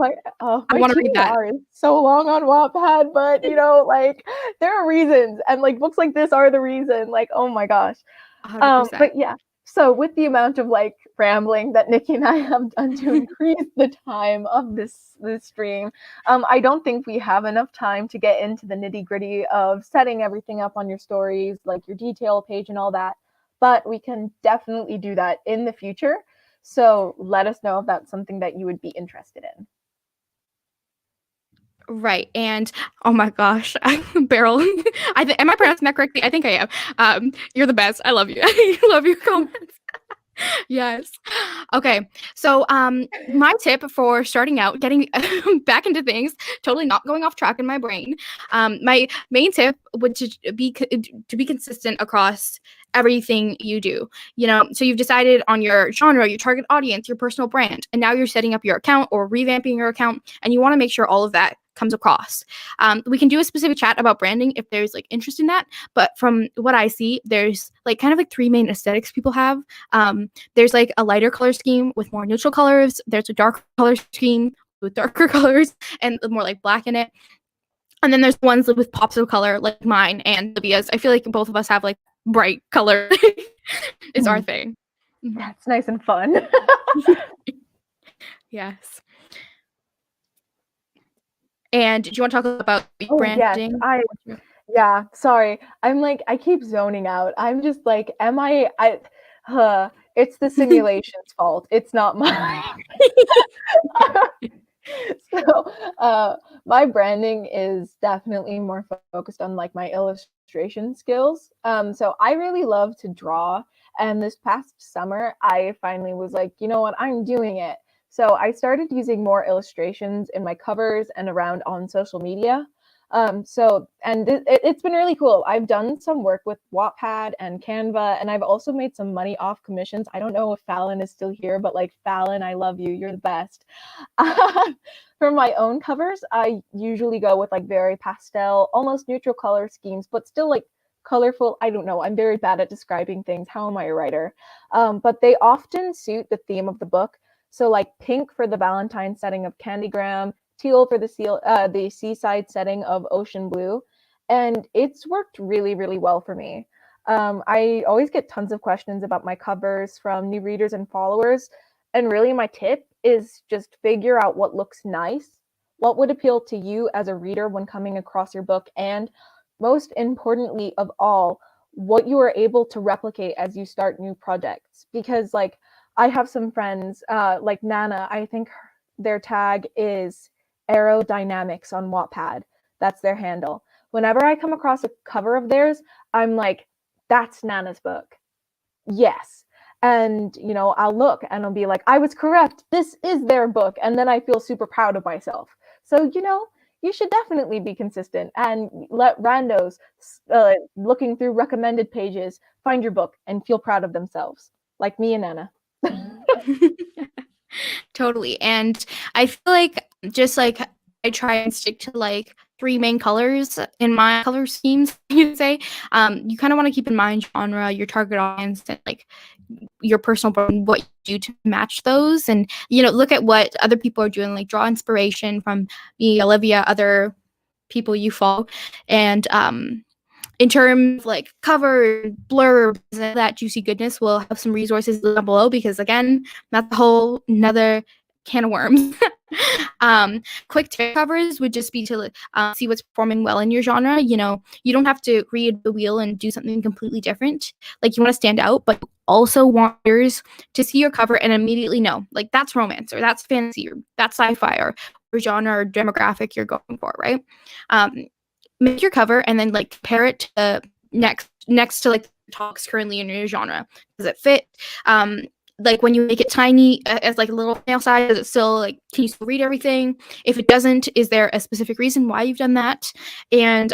I My want to read that. TBR is so long on Wattpad, but like there are reasons, and like books like this are the reason. Like, oh my gosh. 100%. But yeah, so with the amount of like rambling that Nikki and I have done to increase the time of this stream, I don't think we have enough time to get into the nitty gritty of setting everything up on your stories, like your detail page and all that. But we can definitely do that in the future. So let us know if that's something that you would be interested in. Right. And oh my gosh, Beryl, am I pronouncing that correctly? I think I am. You're the best. I love you. I love your comments. Yes. Okay. So, my tip for starting out, getting back into things, totally not going off track in my brain. My main tip would to be consistent across everything you do. So you've decided on your genre, your target audience, your personal brand, and now you're setting up your account or revamping your account, and you want to make sure all of that comes across. We can do a specific chat about branding if there's like interest in that. But from what I see, there's like kind of like three main aesthetics people have. There's like a lighter color scheme with more neutral colors. There's a dark color scheme with darker colors and more like black in it. And then there's ones with pops of color like mine and Olivia's. I feel like both of us have like bright color. It's our thing. That's nice and fun. Yes. And do you want to talk about branding? Yes, yeah, sorry. I'm like, I keep zoning out. I'm just like, it's the simulation's fault. It's not mine. So, my branding is definitely more focused on like my illustration skills. So I really love to draw. And this past summer, I finally was like, you know what, I'm doing it. So I started using more illustrations in my covers and around on social media. It's been really cool. I've done some work with Wattpad and Canva, and I've also made some money off commissions. I don't know if Fallon is still here, but like Fallon, I love you. You're the best. For my own covers, I usually go with like very pastel, almost neutral color schemes, but still like colorful. I don't know. I'm very bad at describing things. How am I a writer? But they often suit the theme of the book. So like pink for the Valentine setting of Candygram, teal for the seaside setting of Ocean Blue. And it's worked really, really well for me. I always get tons of questions about my covers from new readers and followers. And really, my tip is just figure out what looks nice, what would appeal to you as a reader when coming across your book, and most importantly of all, what you are able to replicate as you start new projects. Because, like, I have some friends, like Nana, I think their tag is aerodynamics on Wattpad. That's their handle. Whenever I come across a cover of theirs, I'm like, that's Nana's book. Yes. And, I'll look and I'll be like, I was correct. This is their book. And then I feel super proud of myself. So, you should definitely be consistent and let randos looking through recommended pages find your book and feel proud of themselves, like me and Anna. Totally. And I feel like just like I try and stick to like three main colors in my color schemes, you say. You kind of want to keep in mind genre, your target audience, and like your personal brand, what you do to match those. And, look at what other people are doing, like draw inspiration from me, Olivia, other people you follow. And in terms of like cover, blurb, that juicy goodness, we'll have some resources down below because again, that's a whole another can of worms. Quick tip covers would just be to see what's performing well in your genre. You don't have to read the wheel and do something completely different. Like you want to stand out, but you also want readers to see your cover and immediately know, like that's romance or that's fantasy or that's sci-fi or genre or demographic you're going for, right? Make your cover and then like compare it to next to like talks currently in your genre. Does it fit? Like when you make it tiny as like a little nail size, does it still like can you still read everything? If it doesn't, is there a specific reason why you've done that? And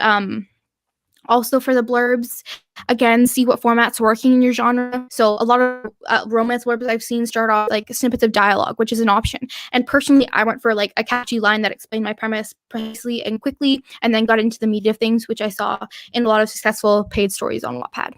also for the blurbs, again, see what format's working in your genre. So a lot of romance blurbs I've seen start off like snippets of dialogue, which is an option. And personally, I went for like a catchy line that explained my premise precisely and quickly, and then got into the meat of things, which I saw in a lot of successful paid stories on Wattpad.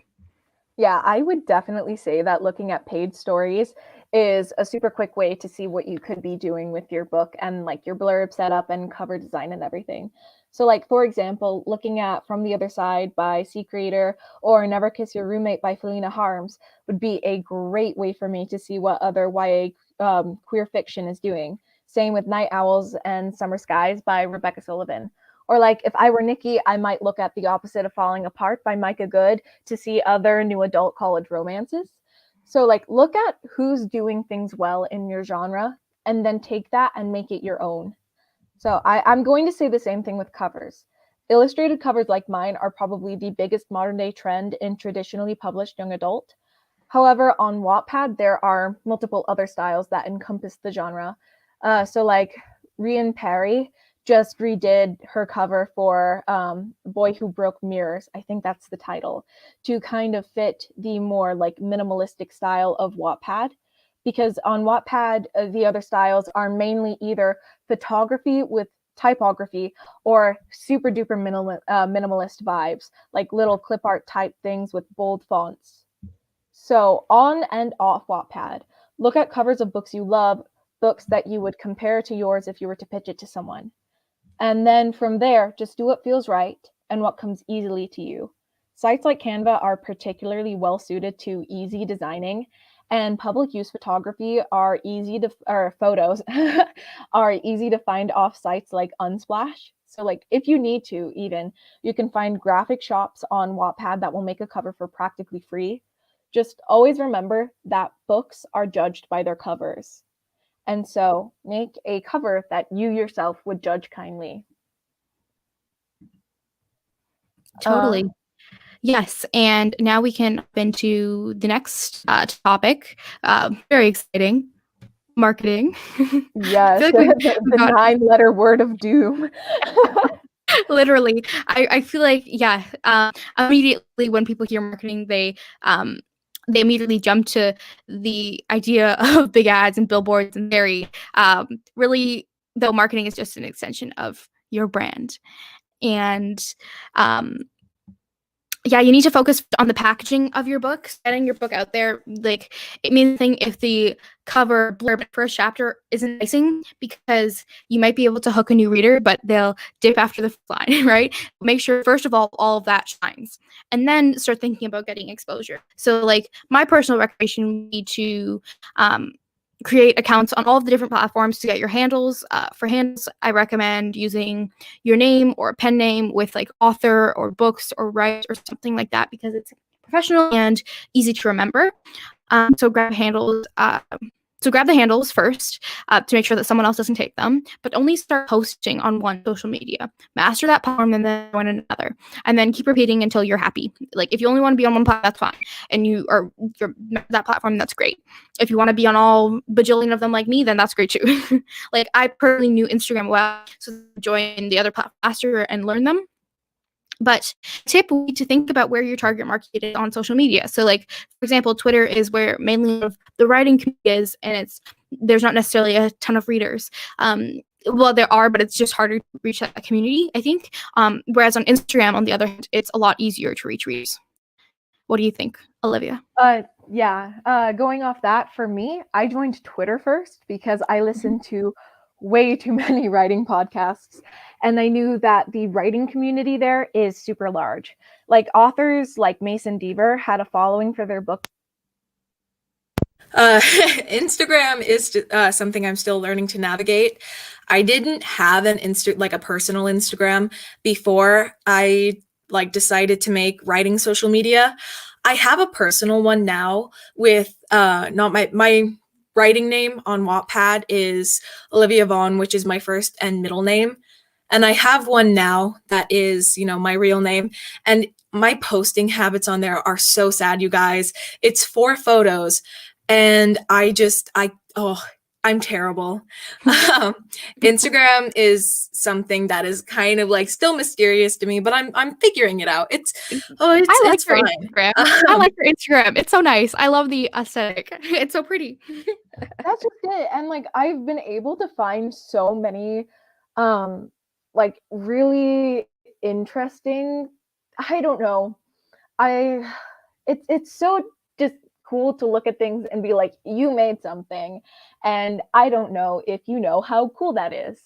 Yeah, I would definitely say that looking at paid stories is a super quick way to see what you could be doing with your book and like your blurb setup and cover design and everything. So like, for example, looking at From the Other Side by C Creator or Never Kiss Your Roommate by Felina Harms would be a great way for me to see what other YA queer fiction is doing. Same with Night Owls and Summer Skies by Rebecca Sullivan. Or like if I were Nikki, I might look at The Opposite of Falling Apart by Micah Good to see other new adult college romances. So like look at who's doing things well in your genre and then take that and make it your own. So I'm going to say the same thing with covers. Illustrated covers like mine are probably the biggest modern day trend in traditionally published young adult. However, on Wattpad, there are multiple other styles that encompass the genre. So like Rian Perry just redid her cover for Boy Who Broke Mirrors, I think that's the title, to kind of fit the more like minimalistic style of Wattpad. Because on Wattpad, the other styles are mainly either photography with typography or super duper minimalist vibes, like little clip art type things with bold fonts. So on and off Wattpad, look at covers of books you love, books that you would compare to yours if you were to pitch it to someone. And then from there, just do what feels right and what comes easily to you. Sites like Canva are particularly well suited to easy designing, and public use photography are easy to, or photos are easy to find off sites like Unsplash. So like if you need to even, you can find graphic shops on Wattpad that will make a cover for practically free. Just always remember that books are judged by their covers. And so make a cover that you yourself would judge kindly. Totally. Yes, and now we can hop into the next topic. Very exciting. Marketing. Yes, I feel like the 9-letter word of doom. literally. I feel like, yeah, immediately when people hear marketing, they immediately jump to the idea of big ads and billboards and very really, though marketing is just an extension of your brand. And yeah, you need to focus on the packaging of your book, getting your book out there. Like, it means nothing if the cover blurb first chapter isn't enticing, because you might be able to hook a new reader, but they'll dip after the line, right? Make sure, first of all of that shines, and then start thinking about getting exposure. So, like, my personal recommendation would be to create accounts on all of the different platforms to get your handles. For handles, I recommend using your name or a pen name with like author or books or write or something like that, because it's professional and easy to remember. So grab handles. So grab the handles first to make sure that someone else doesn't take them, but only start posting on one social media. Master that platform and then on another, and then keep repeating until you're happy. Like, if you only want to be on one platform, that's fine, and you're that platform, that's great. If you want to be on all bajillion of them like me, then that's great too. Like, I personally knew Instagram well, so join the other platform faster and learn them. But tip would be to think about where your target market is on social media. So, like, for example, Twitter is where mainly the writing community is, and there's not necessarily a ton of readers. Well, there are, but it's just harder to reach that community, I think. Whereas on Instagram, on the other hand, it's a lot easier to reach readers. What do you think, Olivia? Going off that, for me, I joined Twitter first because I listened to way too many writing podcasts, and I knew that the writing community there is super large. Like, authors like Mason Deaver had a following for their book. Instagram is something I'm still learning to navigate. I didn't have a personal Instagram before I decided to make writing social media. I have a personal one now with not my writing name on Wattpad is Olivia Vaughn, which is my first and middle name. And I have one now that is, my real name. And my posting habits on there are so sad, you guys. It's 4 photos. And I'm terrible. Instagram is something that is kind of still mysterious to me, but I'm figuring it out. I like it's your fine. Instagram. I like your Instagram. It's so nice. I love the aesthetic. It's so pretty. That's just it. And I've been able to find so many really interesting, I don't know. It's so just cool to look at things and be like, you made something, and I don't know if you know how cool that is.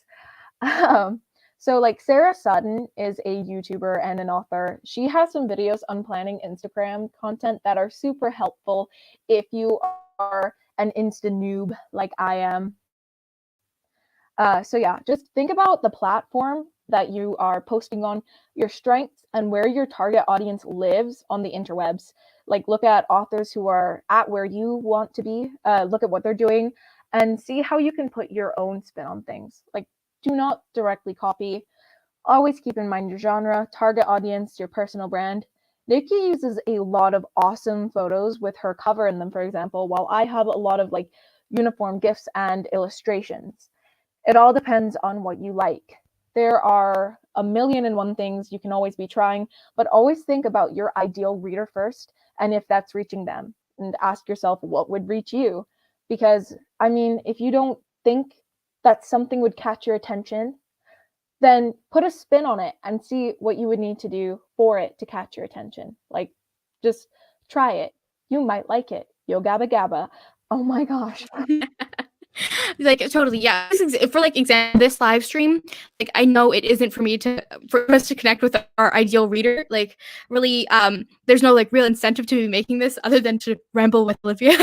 So Sarah Sutton is a YouTuber and an author. She has some videos on planning Instagram content that are super helpful if you are an Insta noob like I am. So yeah, just think about the platform that you are posting on, your strengths, and where your target audience lives on the interwebs. Like, look at authors who are at where you want to be, look at what they're doing, and see how you can put your own spin on things. Like, do not directly copy. Always keep in mind your genre, target audience, your personal brand. Nikki uses a lot of awesome photos with her cover in them, for example, while I have a lot of like uniform gifs and illustrations. It all depends on what you like. There are a million and one things you can always be trying, but always think about your ideal reader first and if that's reaching them. And ask yourself what would reach you. Because, I mean, if you don't think that something would catch your attention, then put a spin on it and see what you would need to do for it to catch your attention. Like, just try it. You might like it. Yo gabba gabba. Oh my gosh. Like, totally, yeah. For like example, this live stream, like, I know it isn't for us to connect with our ideal reader. Like, really, there's no like real incentive to be making this other than to ramble with Olivia.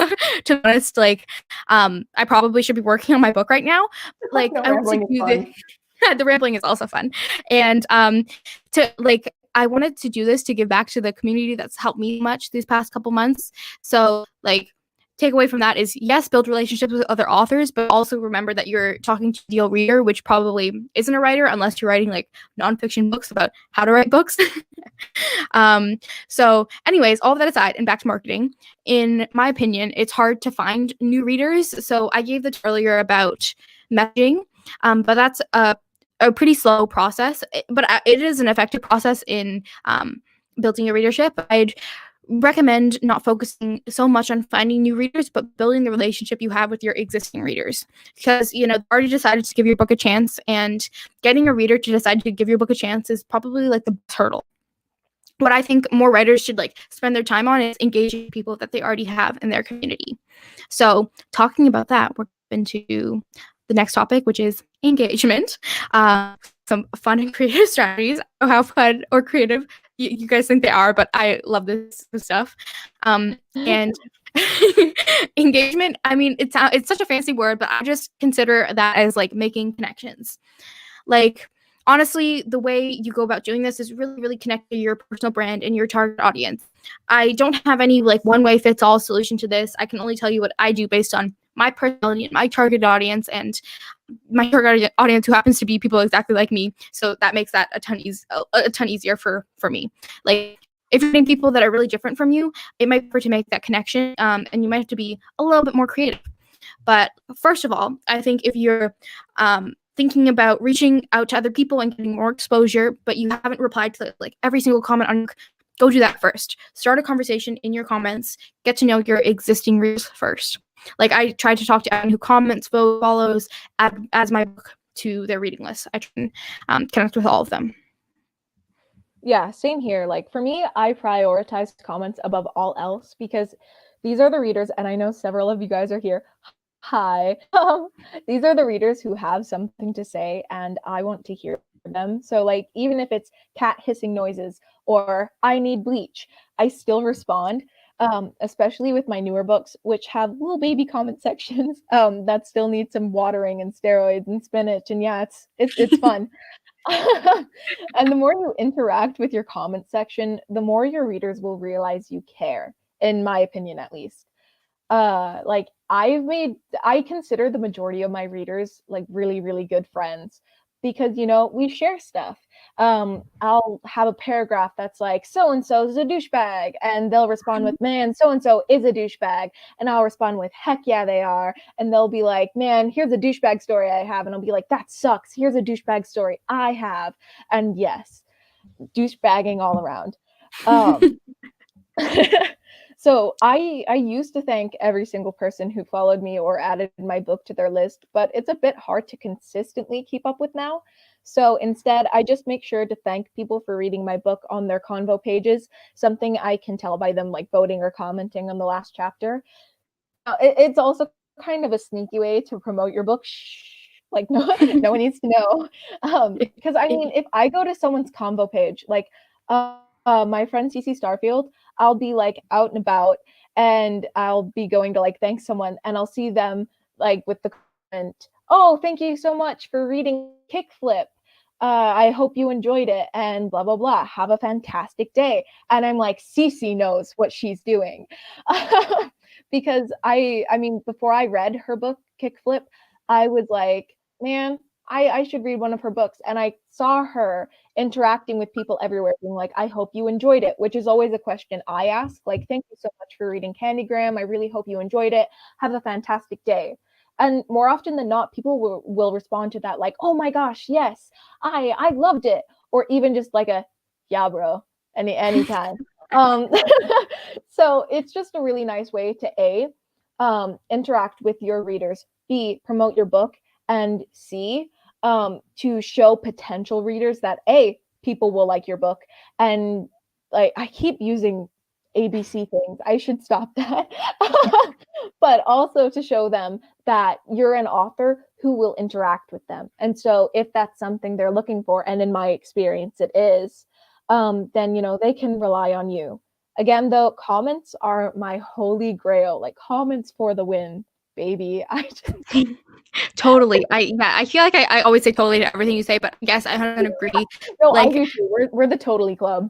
To be honest, like, I probably should be working on my book right now. Like, No, I want to do this. The rambling is also fun, and I wanted to do this to give back to the community that's helped me much these past couple months. So, like, takeaway from that is, yes, build relationships with other authors, but also remember that you're talking to the ideal reader, which probably isn't a writer unless you're writing like nonfiction books about how to write books. So anyways, all of that aside, and back to marketing, in my opinion, it's hard to find new readers. So I gave the tip earlier about messaging, but that's a pretty slow process, but it is an effective process in building a readership. I'd recommend not focusing so much on finding new readers, but building the relationship you have with your existing readers. Because, you know, already decided to give your book a chance, and getting a reader to decide to give your book a chance is probably like the best hurdle. What I think more writers should like spend their time on is engaging people that they already have in their community. So talking about that, we're into the next topic, which is engagement. Some fun and creative strategies. I don't know how fun or creative you guys think they are, but I love this stuff. And engagement, I mean, it's such a fancy word, but I just consider that as like making connections. Like, honestly, the way you go about doing this is really, really connect to your personal brand and your target audience. I don't have any like one way fits all solution to this. I can only tell you what I do based on my personality and my target audience, and my target audience who happens to be people exactly like me. So that makes that a ton easier for me. Like, if you're getting people that are really different from you, it might be hard to make that connection, and you might have to be a little bit more creative. But first of all, I think if you're thinking about reaching out to other people and getting more exposure, but you haven't replied to like every single comment on, go do that first. Start a conversation in your comments. Get to know your existing readers first. Like, I try to talk to anyone who comments, follows, adds my book to their reading list. I try and connect with all of them. Yeah, same here. Like, for me, I prioritize comments above all else because these are the readers, and I know several of you guys are here. Hi. These are the readers who have something to say, and I want to hear them. So, like, even if it's cat hissing noises or I need bleach, I still respond. Especially with my newer books, which have little baby comment sections that still need some watering and steroids and spinach, and yeah, it's fun. And the more you interact with your comment section, the more your readers will realize you care, in my opinion, at least. Like, I consider the majority of my readers like really, really good friends because, you know, we share stuff. I'll have a paragraph that's like, so and so is a douchebag, and they'll respond with, man, so and so is a douchebag, and I'll respond with, heck yeah, they are, and they'll be like, man, here's a douchebag story I have, and I'll be like, that sucks. Here's a douchebag story I have, and yes, douchebagging all around. So I used to thank every single person who followed me or added my book to their list, but it's a bit hard to consistently keep up with now. So instead, I just make sure to thank people for reading my book on their convo pages, something I can tell by them like voting or commenting on the last chapter. It's also kind of a sneaky way to promote your book. Shh, like, no one needs to know. Because I mean, if I go to someone's convo page, like my friend CC Starfield, I'll be like out and about, and I'll be going to like thank someone, and I'll see them like with the comment, oh, thank you so much for reading Kickflip. I hope you enjoyed it and blah, blah, blah. Have a fantastic day. And I'm like, Cece knows what she's doing. Because I mean, before I read her book, Kickflip, I was like, man, I should read one of her books. And I saw her interacting with people everywhere, being like, I hope you enjoyed it, which is always a question I ask. Like, thank you so much for reading Candygram. I really hope you enjoyed it. Have a fantastic day. And more often than not, people will respond to that like, oh my gosh, yes, I loved it. Or even just like a, yeah, bro, anytime. um, so it's just a really nice way to A, interact with your readers, B, promote your book, and C, to show potential readers that A, people will like your book. And like, I keep using ABC things. I should stop that. But also to show them that you're an author who will interact with them. And so if that's something they're looking for, and in my experience it is, then, you know, they can rely on you. Again, though, comments are my holy grail, like comments for the win, baby. I just Totally. I feel like I always say totally to everything you say, but yes, I 100% agree. no, Like, I do too. We're the totally club.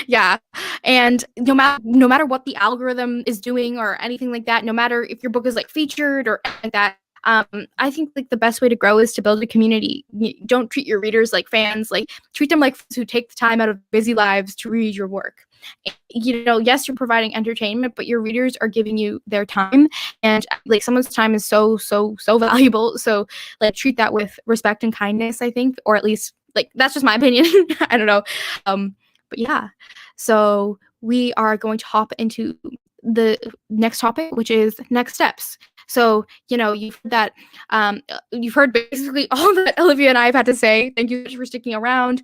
yeah, and no matter what the algorithm is doing or anything like that, no matter if your book is like featured or anything like that, I think like the best way to grow is to build a community. Don't treat your readers like fans, like treat them like friends who take the time out of busy lives to read your work. You know, yes, you're providing entertainment, but your readers are giving you their time, and like someone's time is so valuable. So like treat that with respect and kindness, I think, or at least like that's just my opinion. I don't know. But yeah, so we are going to hop into the next topic, which is next steps. So, you know, you've heard basically all that Olivia and I have had to say. Thank you so much for sticking around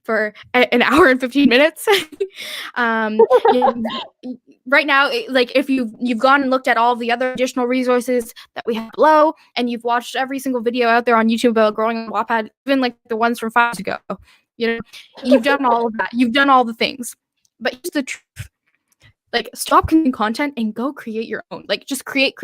for an hour and 15 minutes. Right now, like if you've gone and looked at all the other additional resources that we have below, and you've watched every single video out there on YouTube about growing on Wattpad, even like the ones from 5 years ago, you know, you've done all of that. You've done all the things. But here's the truth. Like, stop creating content and go create your own. Like, just create.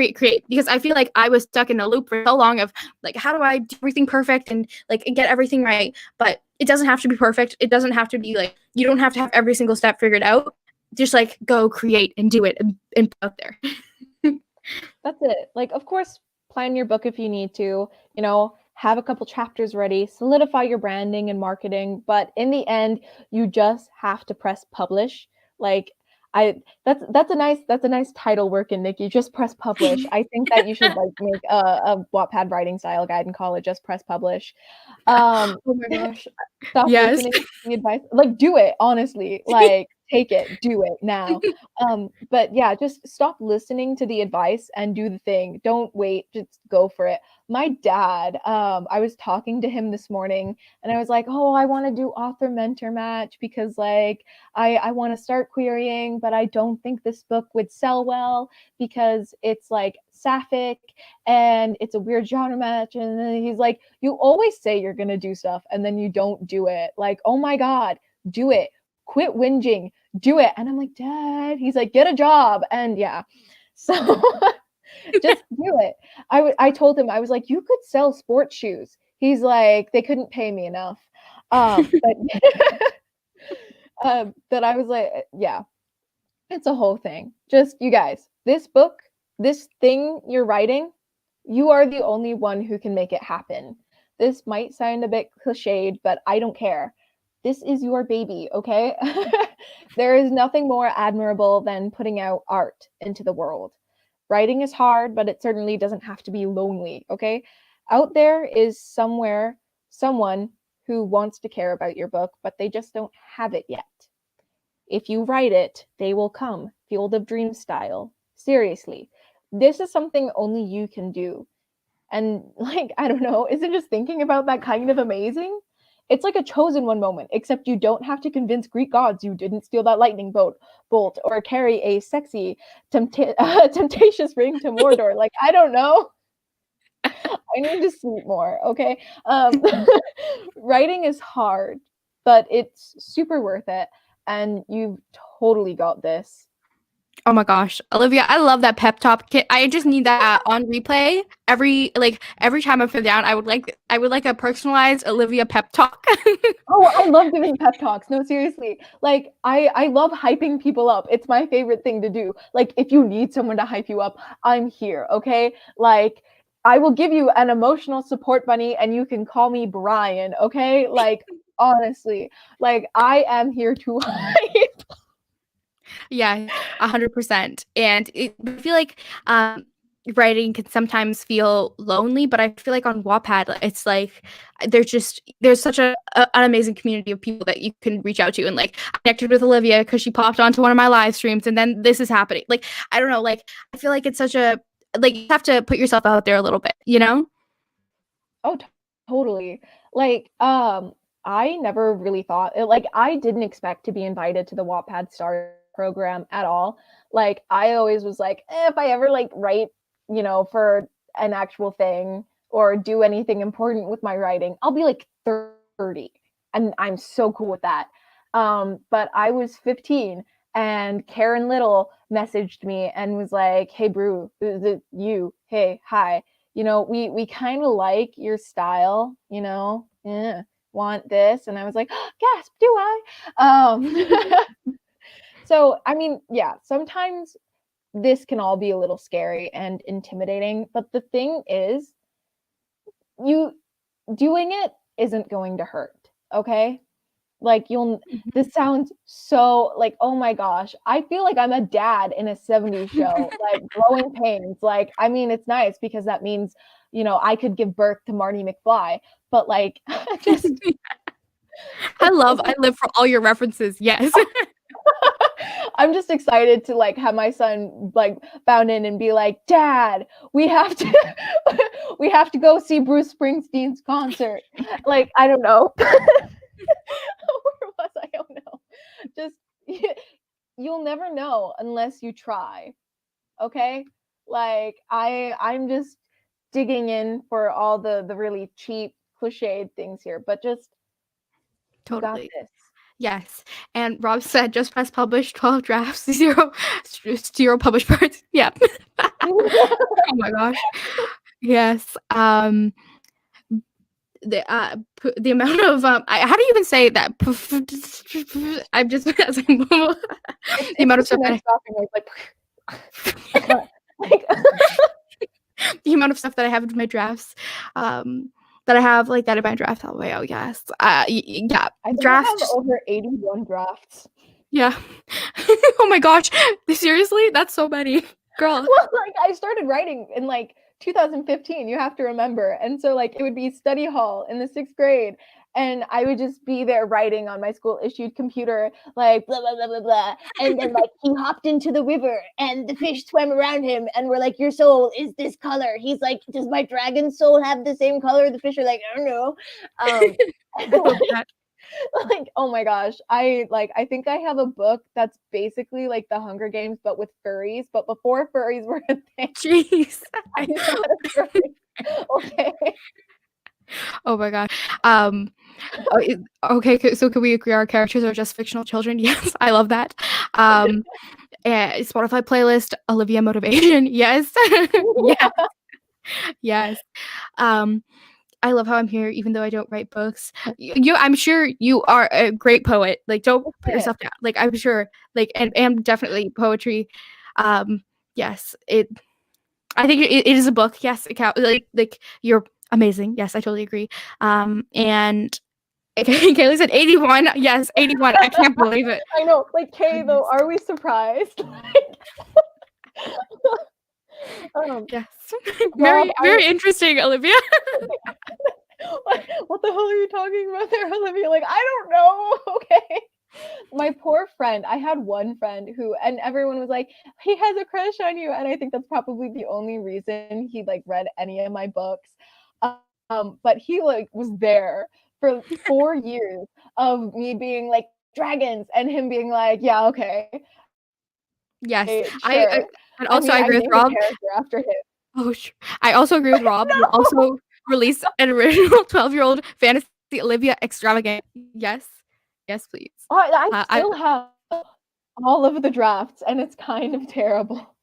Because I feel like I was stuck in a loop for so long of like, how do I do everything perfect and like get everything right? But it doesn't have to be perfect. It doesn't have to be like, you don't have to have every single step figured out. Just like go create and do it and put out there. That's it. Like, of course, plan your book if you need to, you know, have a couple chapters ready, solidify your branding and marketing. But in the end, you just have to press publish. Like, that's a nice title working, Nikki. Just press publish. I think that you should like make a Wattpad writing style guide and call it just press publish. Oh my gosh. Stop Yes. listening to the advice. Like, do it, honestly. Like, take it, do it now. But yeah, just stop listening to the advice and do the thing. Don't wait, just go for it. My dad, I was talking to him this morning and I was like, oh, I want to do author mentor match because like I want to start querying, but I don't think this book would sell well because it's like sapphic and it's a weird genre match. And then he's like, you always say you're gonna do stuff and then you don't do it. Like, oh my God, do it. Quit whinging, do it. And I'm like, Dad, he's like, get a job. And yeah, so just do it. I told him, I was like, you could sell sports shoes. He's like, they couldn't pay me enough. But but I was like, yeah, it's a whole thing. Just you guys, this book, this thing you're writing, you are the only one who can make it happen. This might sound a bit cliched, but I don't care. This is your baby, okay? There is nothing more admirable than putting out art into the world. Writing is hard, but it certainly doesn't have to be lonely, okay? Out there is somewhere someone who wants to care about your book, but they just don't have it yet. If you write it, they will come. Field of Dreams style. Seriously. This is something only you can do. And like, I don't know, isn't just thinking about that kind of amazing? It's like a chosen one moment, except you don't have to convince Greek gods you didn't steal that lightning bolt or carry a sexy, temptatious ring to Mordor. Like, I don't know. I need to sleep more, okay? Writing is hard, but it's super worth it. And you've totally got this. Oh my gosh, Olivia, I love that pep talk. I just need that on replay every time I feel down. I would like a personalized Olivia pep talk. Oh, I love giving pep talks. No, seriously. Like I love hyping people up. It's my favorite thing to do. Like if you need someone to hype you up, I'm here, okay? Like I will give you an emotional support bunny and you can call me Brian, okay? Like honestly, like I am here to hype. Yeah, 100%. And I feel like writing can sometimes feel lonely, but I feel like on Wattpad, it's like there's such an amazing community of people that you can reach out to. And like I connected with Olivia because she popped onto one of my live streams, and then this is happening. Like I don't know, like I feel like it's such a like you have to put yourself out there a little bit, you know? Oh, totally. Like, I never really thought like I didn't expect to be invited to the Wattpad Start program at all. Like, I always was like, if I ever like write, for an actual thing or do anything important with my writing, I'll be like 30, and I'm so cool with that. But I was 15, and Karen Little messaged me and was like, "Hey, Brew, is it you? Hey, hi." We kind of like your style, want this. And I was like, oh, gasp, do I? So, I mean, yeah, sometimes this can all be a little scary and intimidating. But the thing is, you doing it isn't going to hurt. Okay. Like this sounds so like, oh my gosh, I feel like I'm a dad in a 70s show, like growing pains. Like, I mean, it's nice because that means, I could give birth to Marty McFly, but like, just. I live for all your references. Yes. I'm just excited to like have my son like bound in and be like, Dad, we have to go see Bruce Springsteen's concert. Like, I don't know. Where was I? don't know. Just you'll never know unless you try. Okay? Like I'm just digging in for all the really cheap cliched things here, but just got Totally. this. Yes. And Rob said just press publish, 12 drafts, zero published parts. Yeah. Oh my gosh. Yes. The amount of how do you even say that? I'm just the amount of stuff that the amount of stuff that I have in my drafts. That I have like that in my draft all the way. Oh yes. Yeah. I think Drafts. I have over 81 drafts. Yeah. Oh my gosh. Seriously? That's so many. Girl. Well, like I started writing in like 2015, you have to remember. And so like it would be study hall in the 6th grade. And I would just be there writing on my school issued computer, like blah, blah, blah, blah, blah. And then like he hopped into the river and the fish swam around him. And we're like, your soul is this color. He's like, does my dragon soul have the same color? The fish are like, I don't know. Like, oh my gosh. I think I have a book that's basically like the Hunger Games, but with furries. But before furries were a thing. Jeez. Okay. Oh my god. Okay, so can we agree our characters are just fictional children? Yes, I love that. And Spotify playlist, Olivia motivation. Yes. Yes. Yes. I love how I'm here, even though I don't write books. I'm sure you are a great poet. Like, don't put yourself down. Like, I'm sure, like, and definitely poetry. Yes, I think it is a book. Yes, it counts. Like you're amazing. Yes, I totally agree. And Kaylee said 81. Yes, 81. I can't believe it. I know. Like, Kay, though, are we surprised? Yes. Very interesting, Olivia. What the hell are you talking about there, Olivia? Like, I don't know. Okay. My poor friend. I had one friend and everyone was like, he has a crush on you. And I think that's probably the only reason he like read any of my books. But he like was there for 4 years of me being like dragons and him being like, yeah, okay. Yes. Sure. And also I agree with Rob. After him. Oh, I also agree with Rob. No. Also release an original 12-year-old fantasy Olivia extravagant. Yes. Yes, please. Oh, I still have all of the drafts, and it's kind of terrible.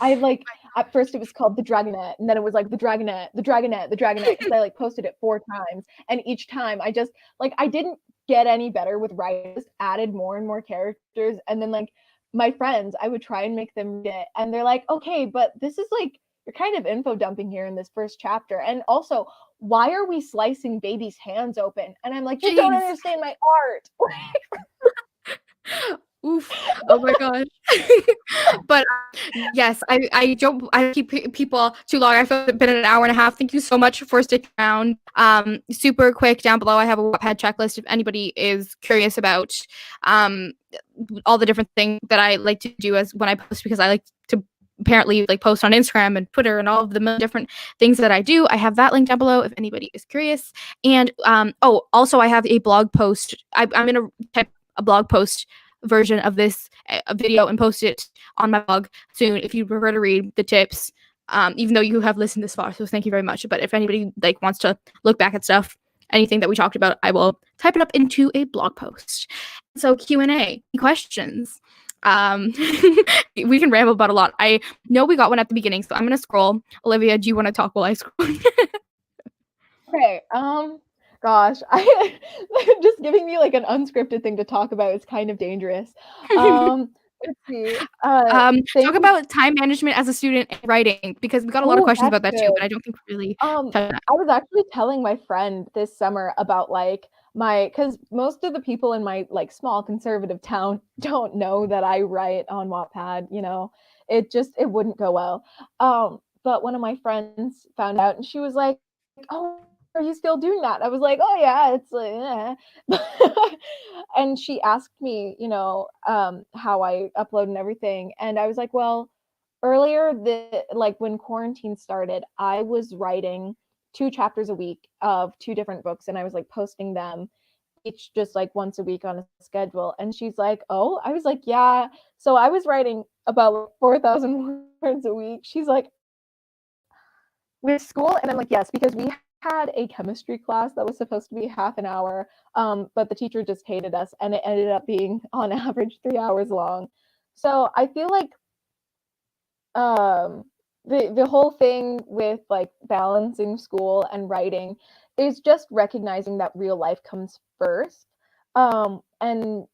I like at first it was called the Dragonette, and then it was like the Dragonette, the Dragonette, the Dragonette, because I like posted it 4 times, and each time I just like I didn't get any better with writing, just added more and more characters, and then like my friends, I would try and make them read it, and they're like, okay, but this is like you're kind of info dumping here in this first chapter, and also why are we slicing babies' hands open? And I'm like, you don't Jeez. understand my art. Oof. Oh my god. But yes, I don't I keep people too long. I feel it's been an hour and a half. Thank you so much for sticking around. Super quick down below I have a Wattpad checklist if anybody is curious about all the different things that I like to do as when I post, because I like to apparently like post on Instagram and Twitter and all of the different things that I do. I have that link down below if anybody is curious. And also I have a blog post. I'm gonna type a blog post version of this video and post it on my blog soon if you prefer to read the tips, even though you have listened this far, so thank you very much. But if anybody like wants to look back at stuff, anything that we talked about, I will type it up into a blog post. So Q&A questions. We can ramble about a lot. I know we got one at the beginning, so I'm gonna scroll. Olivia, do you want to talk while I scroll? Okay, gosh, I just giving me like an unscripted thing to talk about is kind of dangerous. Let's see. Talk Thank you. about time management as a student in writing, because we got a lot of Oh, questions that's about that too, good. but I don't think we really touched on that. I was actually telling my friend this summer about like because most of the people in my like small conservative town don't know that I write on Wattpad, you know. It wouldn't go well. But one of my friends found out and she was like, "Oh, are you still doing that?" I was like, "Oh yeah, it's like eh." And she asked me, you know, how I upload and everything, and I was like, "Well, earlier the like when quarantine started, I was writing 2 chapters a week of 2 different books, and I was like posting them each just like once a week on a schedule." And she's like, "Oh," I was like, "Yeah." So I was writing about 4,000 words a week. She's like, "With school?" And I'm like, "Yes," because we had a chemistry class that was supposed to be half an hour, but the teacher just hated us, and it ended up being on average 3 hours long. So I feel like um the whole thing with like balancing school and writing is just recognizing that real life comes first. And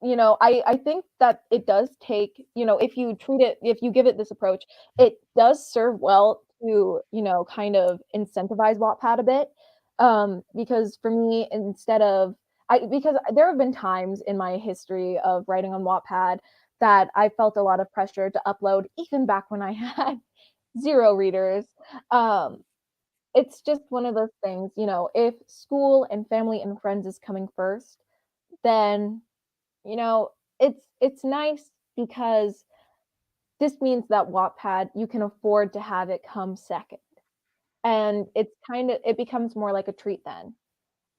you know, I think that it does take, you know, if you give it this approach, it does serve well to, you know, kind of incentivize Wattpad a bit. Because for me, instead of because there have been times in my history of writing on Wattpad that I felt a lot of pressure to upload, even back when I had 0 readers. Um, it's just one of those things, you know, if school and family and friends is coming first, then, you know, it's nice because this means that Wattpad, you can afford to have it come second. And it becomes more like a treat then.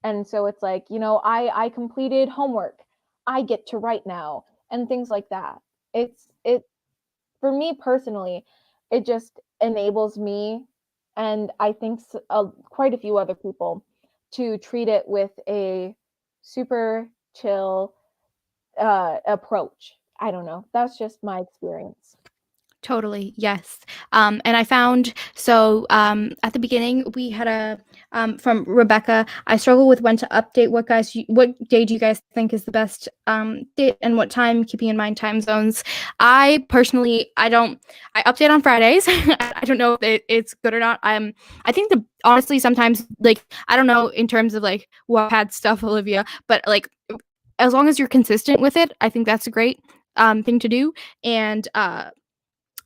And so it's like, you know, I completed homework. I get to write now and things like that. It for me personally, it just enables me and I think quite a few other people to treat it with a super chill approach. I don't know. That's just my experience. Totally, yes. And I found at the beginning we had a from Rebecca. I struggle with when to update. What day do you guys think is the best date and what time? Keeping in mind time zones. I personally, I update on Fridays. I don't know if it's good or not. I think honestly sometimes like I don't know in terms of like Wattpad stuff, Olivia, but like as long as you're consistent with it, I think that's a great thing to do. And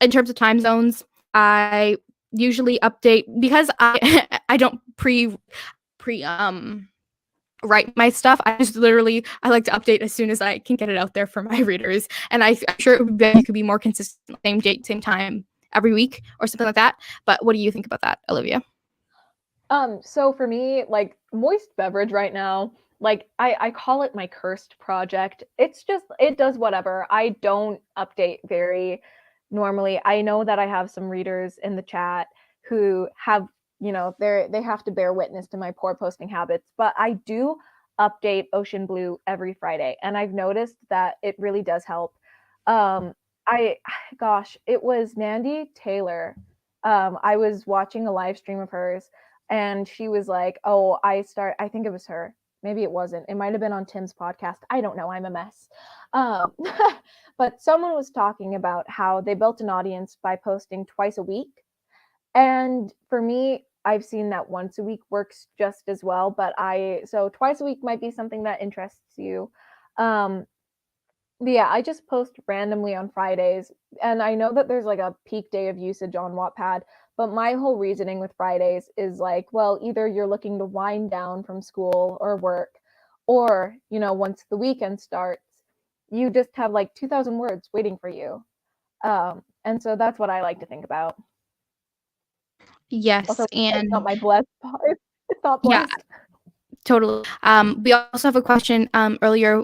in terms of time zones, I usually update because I I don't pre write my stuff. I just literally I like to update as soon as I can get it out there for my readers. And I'm sure you could be more consistent, same date, same time every week or something like that. But what do you think about that, Olivia? So for me, like moist beverage right now, like I call it my cursed project. It's just it does whatever. I don't update very normally. I know that I have some readers in the chat who have, you know, they have to bear witness to my poor posting habits, but I do update Ocean Blue every Friday, and I've noticed that it really does help. I gosh, it was Mandy Taylor. I was watching a live stream of hers, and she was like, "Oh, I think it was her. Maybe it wasn't. It might have been on Tim's podcast. I don't know. I'm a mess." Um, but someone was talking about how they built an audience by posting twice a week, and for me, I've seen that once a week works just as well. But so twice a week might be something that interests you. Um, but yeah, I just post randomly on Fridays, and I know that there's like a peak day of usage on Wattpad, but my whole reasoning with Fridays is like, well, either you're looking to wind down from school or work, or, once the weekend starts, you just have like 2,000 words waiting for you. And so that's what I like to think about. Yes, Also, it's and not my blessed part. It's not yeah, blessed. totally. We also have a question earlier.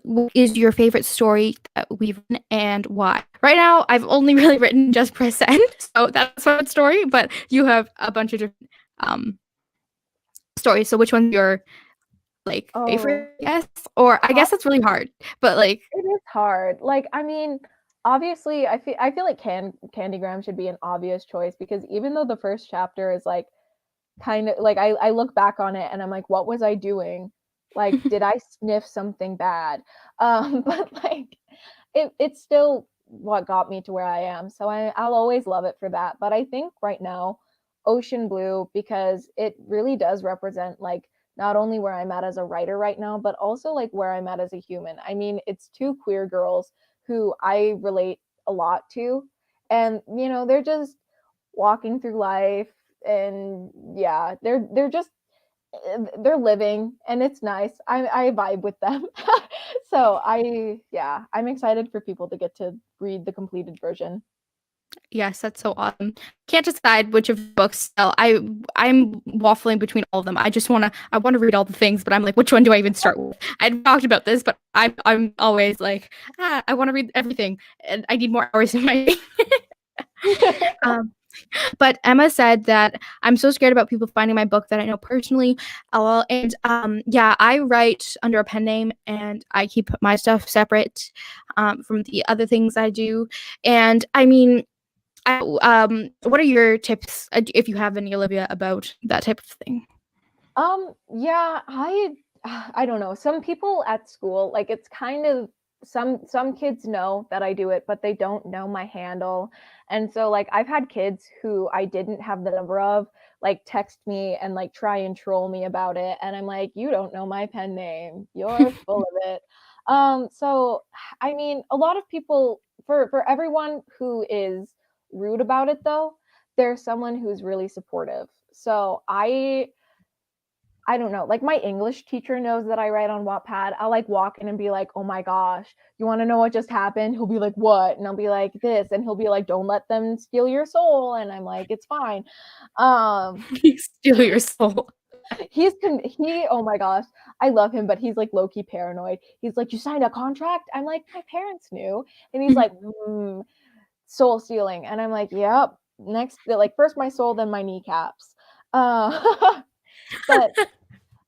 What is your favorite story that we've written and why? Right now, I've only really written Just Press End, so that's my story, but you have a bunch of different stories. So which one's your favorite? Yes, or I guess it's really hard, but it is hard. Like, I mean, obviously, I feel like Candygram should be an obvious choice, because even though the first chapter is like kind of like, I look back on it and I'm like, what was I doing? Like, did I sniff something bad? But like, it's still what got me to where I am. So I'll always love it for that. But I think right now, Ocean Blue, because it really does represent like not only where I'm at as a writer right now, but also like where I'm at as a human. I mean, it's two queer girls who I relate a lot to. And, they're just walking through life, and yeah, they're just they're living, and it's nice. I vibe with them. So I'm excited for people to get to read the completed version. yes, that's so awesome. Can't decide which of the books. So I'm waffling between all of them. I wanna read all the things, but I'm like, which one do I even start with? I talked about this, but I'm always like, I want to read everything, and I need more hours in my day. But Emma said that I'm so scared about people finding my book that I know personally. LOL. And yeah, I write under a pen name, and I keep my stuff separate from the other things I do. And I mean, what are your tips, if you have any, Olivia, about that type of thing? Yeah, I don't know. Some people at school, like, it's kind of, some kids know that I do it, but they don't know my handle. And so like, I've had kids who I didn't have the number of, like, text me and like try and troll me about it, and I'm like, you don't know my pen name. You're full of it. So I mean, a lot of people, for everyone who is rude about it though, there's someone who's really supportive. So I don't know. Like, my English teacher knows that I write on Wattpad. I'll like walk in and be like, "Oh my gosh, you want to know what just happened?" He'll be like, "What?" And I'll be like, "This." And he'll be like, "Don't let them steal your soul." And I'm like, "It's fine." Um, Steal your soul. oh my gosh, I love him, but he's like low key paranoid. He's like, "You signed a contract?" I'm like, "My parents knew." And he's like, "Soul stealing." And I'm like, "Yep." Next, like, first my soul, then my kneecaps. But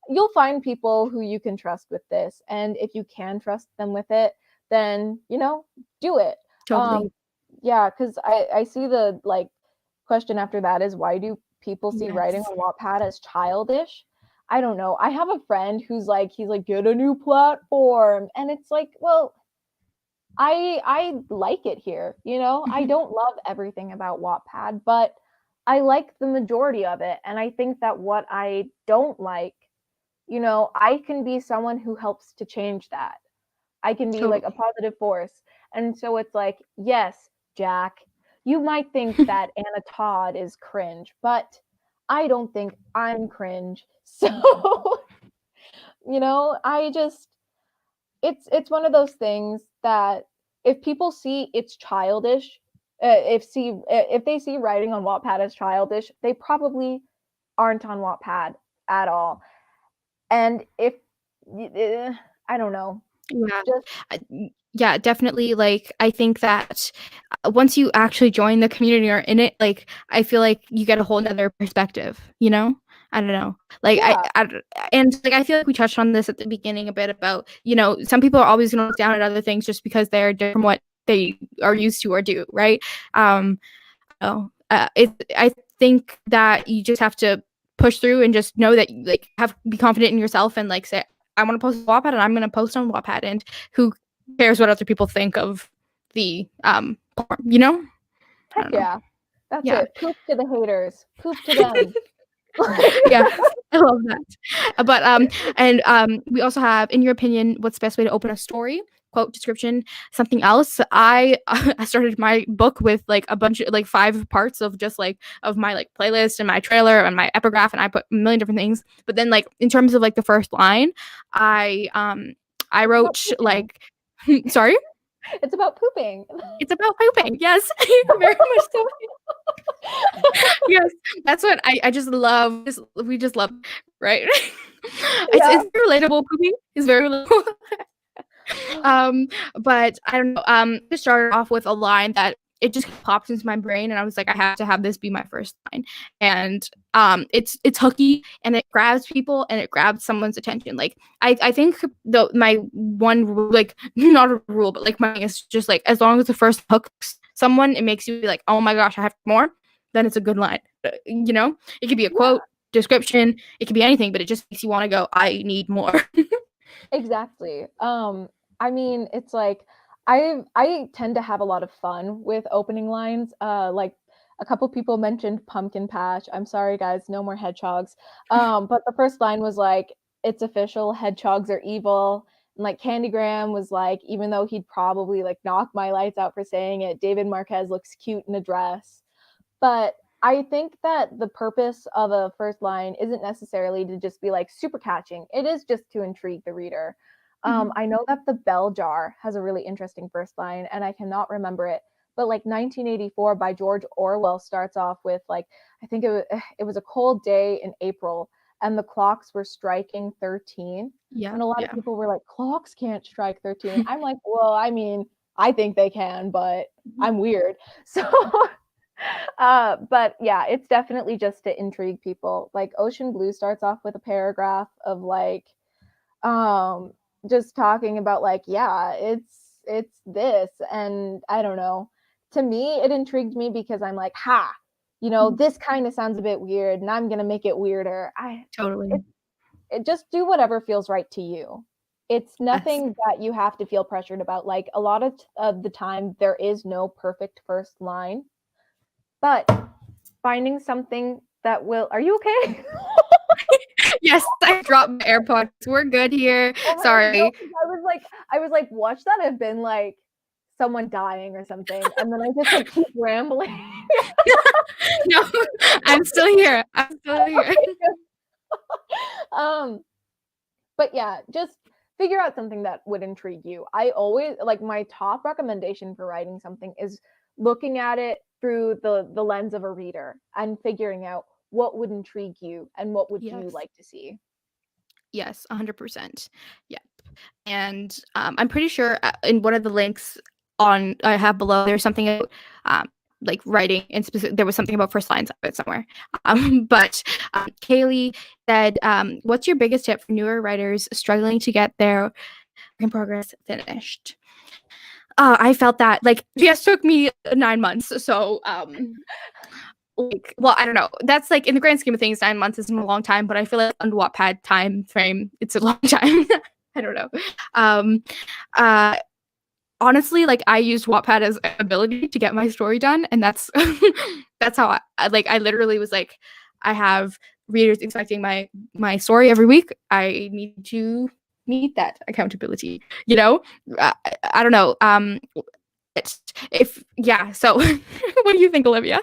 you'll find people who you can trust with this, and if you can trust them with it, then do it. Totally. Yeah, because I see the like question after that is, why do people see writing Yes. on Wattpad as childish? I don't know. I have a friend who's like, he's like, get a new platform, and it's like, well, I like it here. I don't love everything about Wattpad, but I like the majority of it, and I think that what I don't like, I can be someone who helps to change that. I can be like a Totally. positive force. And so it's like, yes, Jack, you might think that Anna Todd is cringe, but I don't think I'm cringe. So, I just, it's one of those things that if people see it's childish, if they see writing on Wattpad as childish, they probably aren't on Wattpad at all. And if I don't know, Yeah. just Yeah, definitely. Like, I think that once you actually join the community or in it, like, I feel like you get a whole nother perspective, you know? I don't know. Like, yeah, and like, I feel like we touched on this at the beginning a bit about, some people are always going to look down at other things just because they're different from what they are used to or do, right? I think that you just have to push through and just know that like be confident in yourself and like say I want to post on Wattpad and I'm going to post on Wattpad, and who cares what other people think of the platform, you know? Heck yeah. That's Yeah. it. Poop to the haters. Poop to them. Yeah, I love that. But and we also have, in your opinion, what's the best way to open a story? Quote, description, something else. I started my book with like a bunch of like 5 parts of just like of my like playlist and my trailer and my epigraph, and I put a million different things. But then like in terms of like the first line, I wrote like sorry? It's about pooping. It's about pooping. Yes, very much so. Yes, that's what I just love. We just love, right? It's relatable. Pooping is very relatable. But I don't know. Just started off with a line that it just popped into my brain, and I was like, I have to have this be my first line. And it's hooky, and it grabs people, and it grabs someone's attention. Like I think my one rule, like not a rule, but like my is just like as long as the first hooks someone, it makes you be like, oh my gosh, I have more. Then it's a good line. You know, it could be a quote, description, it could be anything, but it just makes you want to go, I need more. Exactly. I mean, it's like I tend to have a lot of fun with opening lines. Like a couple people mentioned pumpkin patch. I'm sorry guys, no more hedgehogs. But the first line was like, it's official, hedgehogs are evil. And like Candygram was like, even though he'd probably like knock my lights out for saying it, David Marquez looks cute in a dress. But I think that the purpose of a first line isn't necessarily to just be like super catching. It is just to intrigue the reader. I know that the bell jar has a really interesting first line, and I cannot remember it. But like 1984 by George Orwell starts off with like, I think it was a cold day in April, and the clocks were striking 13. Yeah, And a lot of people were like, clocks can't strike 13. I'm like, well, I mean, I think they can, but I'm weird. So but yeah, it's definitely just to intrigue people. Like Ocean Blue starts off with a paragraph of like just talking about like, yeah, it's this, and I don't know. To me, it intrigued me because I'm like, ha, you know, this kind of sounds a bit weird, and I'm gonna make it weirder. Totally. It just do whatever feels right to you. It's nothing that you have to feel pressured about. Like a lot of the time, there is no perfect first line. But finding something that will. Are you okay? Yes, I dropped my AirPods. We're good here. Sorry. No, I was like, watch that have been like someone dying or something, and then I just like keep rambling. No, I'm still here. I'm still here. But yeah, just figure out something that would intrigue you. I always like my top recommendation for writing something is looking at it through the lens of a reader and figuring out what would intrigue you and what would you like to see. Yes, 100%. Yep. And I'm pretty sure in one of the links on I have below, there's something about like writing, and specific. There was something about first lines of it somewhere. But Kaylee said, "What's your biggest tip for newer writers struggling to get their work in progress finished?" I felt that like yes, took me 9 months. So like, well, I don't know. That's like in the grand scheme of things, 9 months isn't a long time, but I feel like on Wattpad time frame, it's a long time. I don't know. Honestly, like I used Wattpad as an ability to get my story done, and that's that's how I literally was like, I have readers expecting my story every week. I need to meet that accountability. You know, I don't know. So what do you think, Olivia?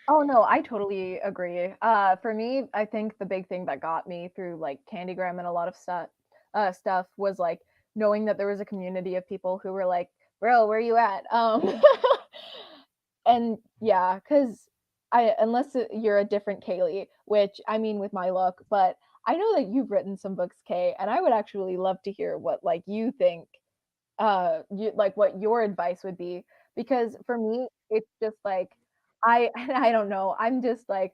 Oh no, I totally agree. For me, I think the big thing that got me through like Candygram and a lot of stuff was like knowing that there was a community of people who were like, "Bro, where you at?" And yeah, because unless you're a different Kaylee, which I mean with my look, but I know that you've written some books, Kay, and I would actually love to hear what like you think, you like what your advice would be, because for me, it's just like I don't know. I'm just like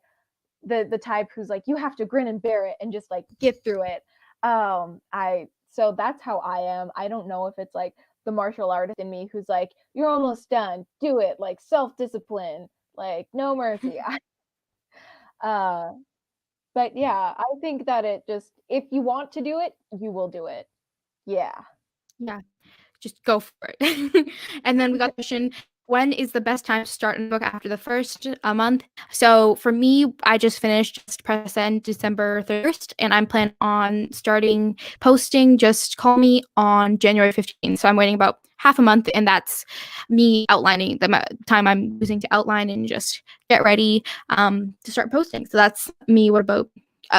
the type who's like, you have to grin and bear it and just like get through it. I so that's how I am. I don't know if it's like the martial artist in me who's like, you're almost done, do it, like self-discipline, like no mercy. uh but yeah, I think that it just, if you want to do it, you will do it. Yeah. Yeah, just go for it. And then we got the question, when is the best time to start a book after the first month? So for me, I just finished Just Press End December 31st, and I'm planning on starting posting Just Call Me on January 15th. So I'm waiting about half a month, and that's me outlining the time I'm using to outline and just get ready to start posting. So that's me. What about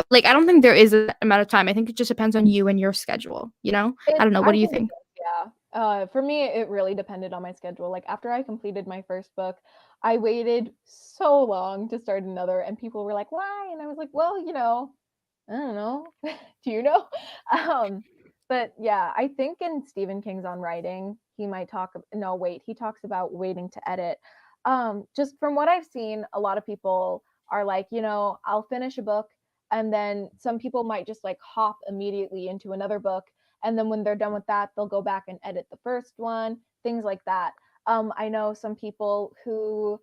like, I don't think there is an amount of time. I think it just depends on you and your schedule, you know? I don't know. What do you think? Yeah. For me, it really depended on my schedule. Like after I completed my first book, I waited so long to start another, and people were like, "Why?" And I was like, "Well, I don't know. Do you know?" But yeah, I think in Stephen King's On Writing, he might talk. No, wait, he talks about waiting to edit. Just from what I've seen, a lot of people are like, I'll finish a book, and then some people might just like hop immediately into another book, and then when they're done with that, they'll go back and edit the first one, things like that. I know some people who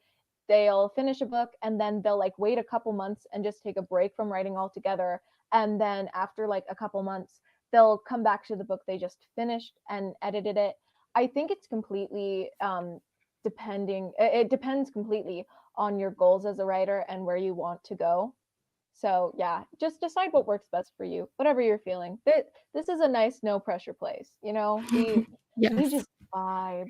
they'll finish a book and then they'll like wait a couple months and just take a break from writing altogether, and then after like a couple months they'll come back to the book they just finished and edited it. I think it's completely it depends completely on your goals as a writer and where you want to go. So yeah, just decide what works best for you, whatever you're feeling. This is a nice no pressure place, we Yes. just vibe.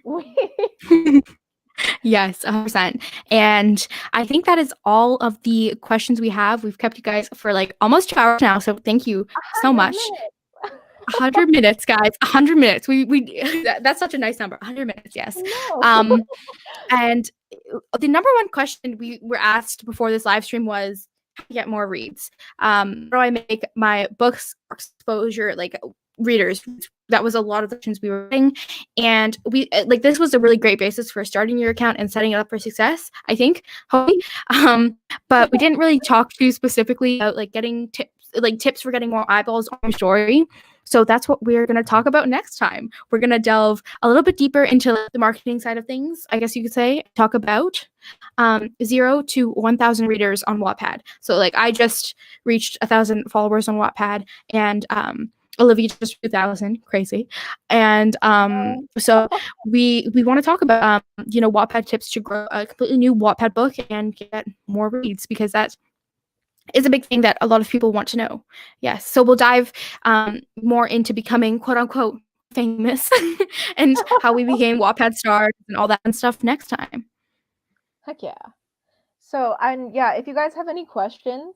Yes, 100%. And I think that is all of the questions we have. We've kept you guys for like almost 2 hours now, so thank you so much. 100 minutes, guys. 100 minutes. That's such a nice number. 100 minutes, yes. And the number one question we were asked before this live stream was how to get more reads. How do I make my books exposure like readers? That was a lot of the questions we were getting, and we like this was a really great basis for starting your account and setting it up for success, I think, hopefully. But we didn't really talk too specifically about like getting tips for getting more eyeballs on your story. So that's what we're going to talk about next time. We're going to delve a little bit deeper into the marketing side of things, I guess you could say, talk about 0 to 1,000 readers on Wattpad. So like I just reached 1,000 followers on Wattpad, and Olivia just 2,000, crazy. And so we want to talk about Wattpad tips to grow a completely new Wattpad book and get more reads, because that is a big thing that a lot of people want to know. Yes, so we'll dive more into becoming quote unquote famous and how we became Wattpad stars and all that and stuff next time. Heck yeah. So, and yeah, if you guys have any questions,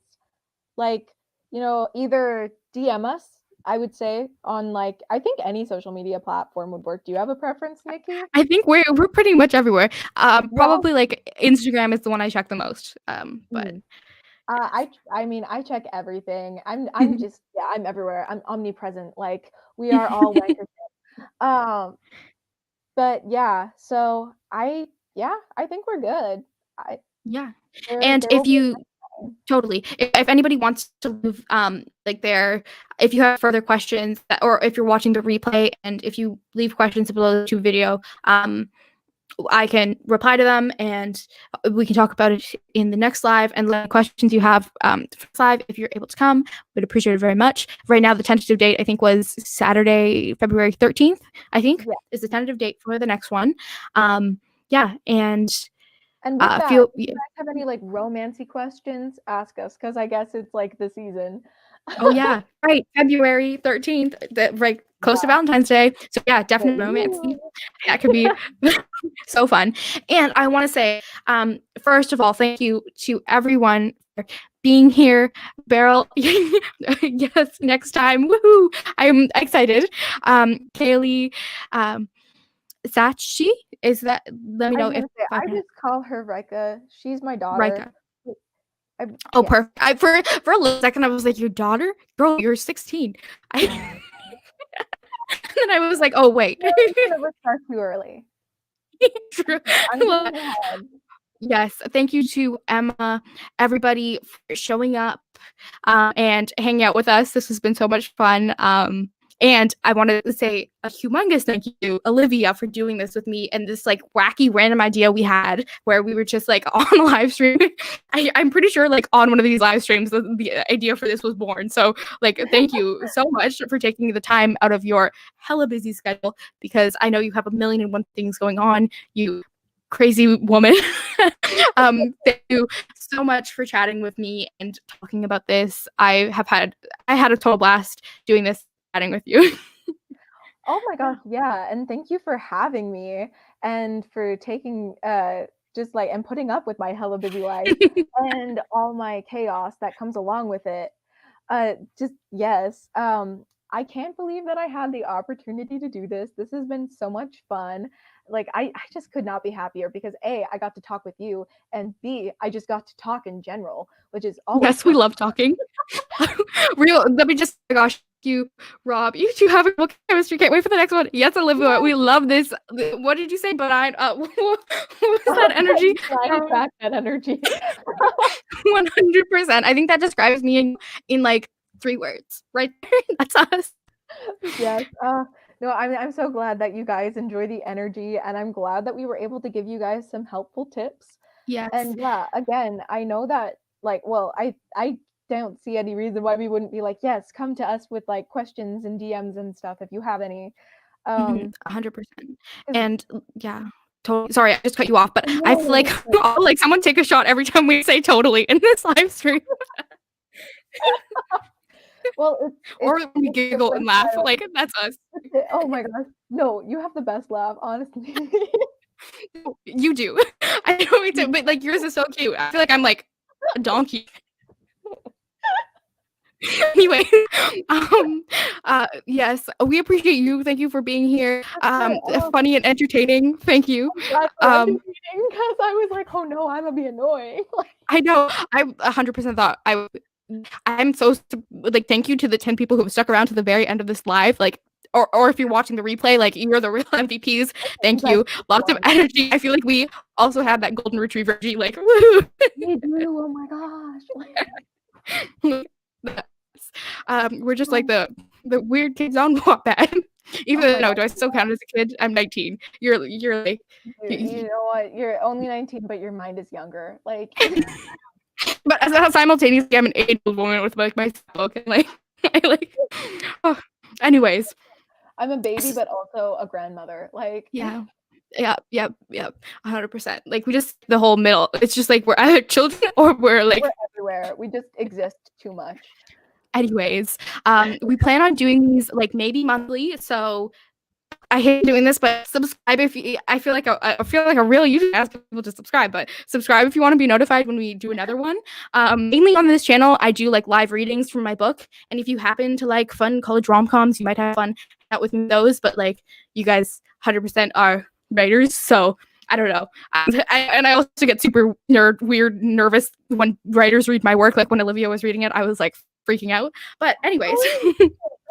like, either DM us, I would say, on like, I think any social media platform would work. Do you have a preference, Nikki? I think we're pretty much everywhere. Probably like Instagram is the one I check the most. But I mean, I check everything. I'm just, yeah, I'm everywhere. I'm omnipresent. Like we are all wanker. But yeah, so I think we're good. Yeah. And if you totally, if anybody wants to leave if you have further questions, or if you're watching the replay and if you leave questions below the video, I can reply to them and we can talk about it in the next live, and let questions you have live, if you're able to come, we'd appreciate it very much. Right now, the tentative date, I think, was Saturday, February 13th, I think, is the tentative date for the next one. Yeah, and with that, if you guys have any like romancy questions, ask us, because I guess it's like the season. Oh yeah, right, February 13th, right close to Valentine's Day. So yeah, definitely romancy. That could be so fun. And I want to say, first of all, thank you to everyone for being here. Beryl, yes, next time, woohoo! I'm excited. Kaylee, Sachi, is that? Let me know if I just call her Rika. She's my daughter. Rika. Oh, yes. Perfect. For a little second, I was like, your daughter? Girl, you're 16. And then I was like, oh, wait. Never start too early. True. Well, yes. Thank you to Emma, everybody, for showing up and hanging out with us. This has been so much fun. And I wanted to say a humongous thank you to Olivia for doing this with me and this like wacky random idea we had where we were just like on a live stream. I'm pretty sure like on one of these live streams the idea for this was born. So like thank you so much for taking the time out of your hella busy schedule, because I know you have a million and one things going on, you crazy woman. Thank you so much for chatting with me and talking about this. I had a total blast doing this, chatting with you. Oh my gosh, yeah. And thank you for having me and for taking just like and putting up with my hella busy life and all my chaos that comes along with it. Just yes. I can't believe that I had the opportunity to do this. This has been so much fun. Like I just could not be happier because A, I got to talk with you, and B, I just got to talk in general, which is always Yes, we love talking. Let me just, oh gosh, you, Rob. You two have a book chemistry. Can't wait for the next one. Yes, Olivia, we love this. What did you say? But what was that energy? back that energy. 100%. I think that describes me in like 3 words, right there. That's us. Yes. No, I'm so glad that you guys enjoy the energy, and I'm glad that we were able to give you guys some helpful tips. Yes. And yeah, again, I know that like, well, I don't see any reason why we wouldn't be like, yes, come to us with like questions and DMs and stuff if you have any. 100%. And yeah, totally. Sorry, I just cut you off, but I feel like I'll, like someone take a shot every time we say totally in this live stream. Well, or when we giggle and laugh, like that's us. Oh my gosh, no, you have the best laugh, honestly. You do. I know we do, but like yours is so cute. I feel like I'm like a donkey. Anyway, yes, we appreciate you. Thank you for being here. Funny and entertaining. Thank you. Because I was like, oh no, I'm gonna be annoying. I know. I 100% thought I'm so like, thank you to the 10 people who have stuck around to the very end of this live. Like, or if you're watching the replay, like you're the real MVPs. Thank you. Lots of energy. I feel like we also have that golden retriever energy. Like, woo. We do. Oh my gosh. We're just like the weird kids on Wattpad. Even though, do I still count as a kid? I'm 19. You're like, you know what? You're only 19, but your mind is younger. Like. But simultaneously, I'm an 8-year-old woman with like my book and like, I like. Oh. Anyways, I'm a baby, but also a grandmother. Like, yeah, 100%. Like, we just the whole middle. It's just like we're either children or we're everywhere. We just exist too much. Anyways, we plan on doing these like maybe monthly. So I hate doing this, but subscribe if you. I feel like a real YouTuber ask people to subscribe, but subscribe if you want to be notified when we do another one. Mainly on this channel, I do like live readings from my book, and if you happen to like fun college rom-coms, you might have fun out with me those. But like, you guys, 100% are writers, so I don't know. I also get super weird, nervous when writers read my work. Like when Olivia was reading it, I was like freaking out. But anyways, that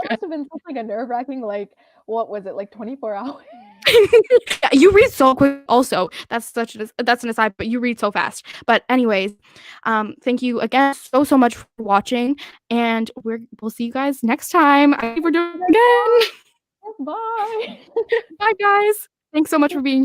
must have been such like a nerve-wracking, like, what was it, like 24 hours? Yeah, you read so quick also. That's an aside, but you read so fast. But anyways, thank you again so much for watching, and we'll see you guys next time. I think we're doing it again. Bye. Bye guys. Thanks so much for being here.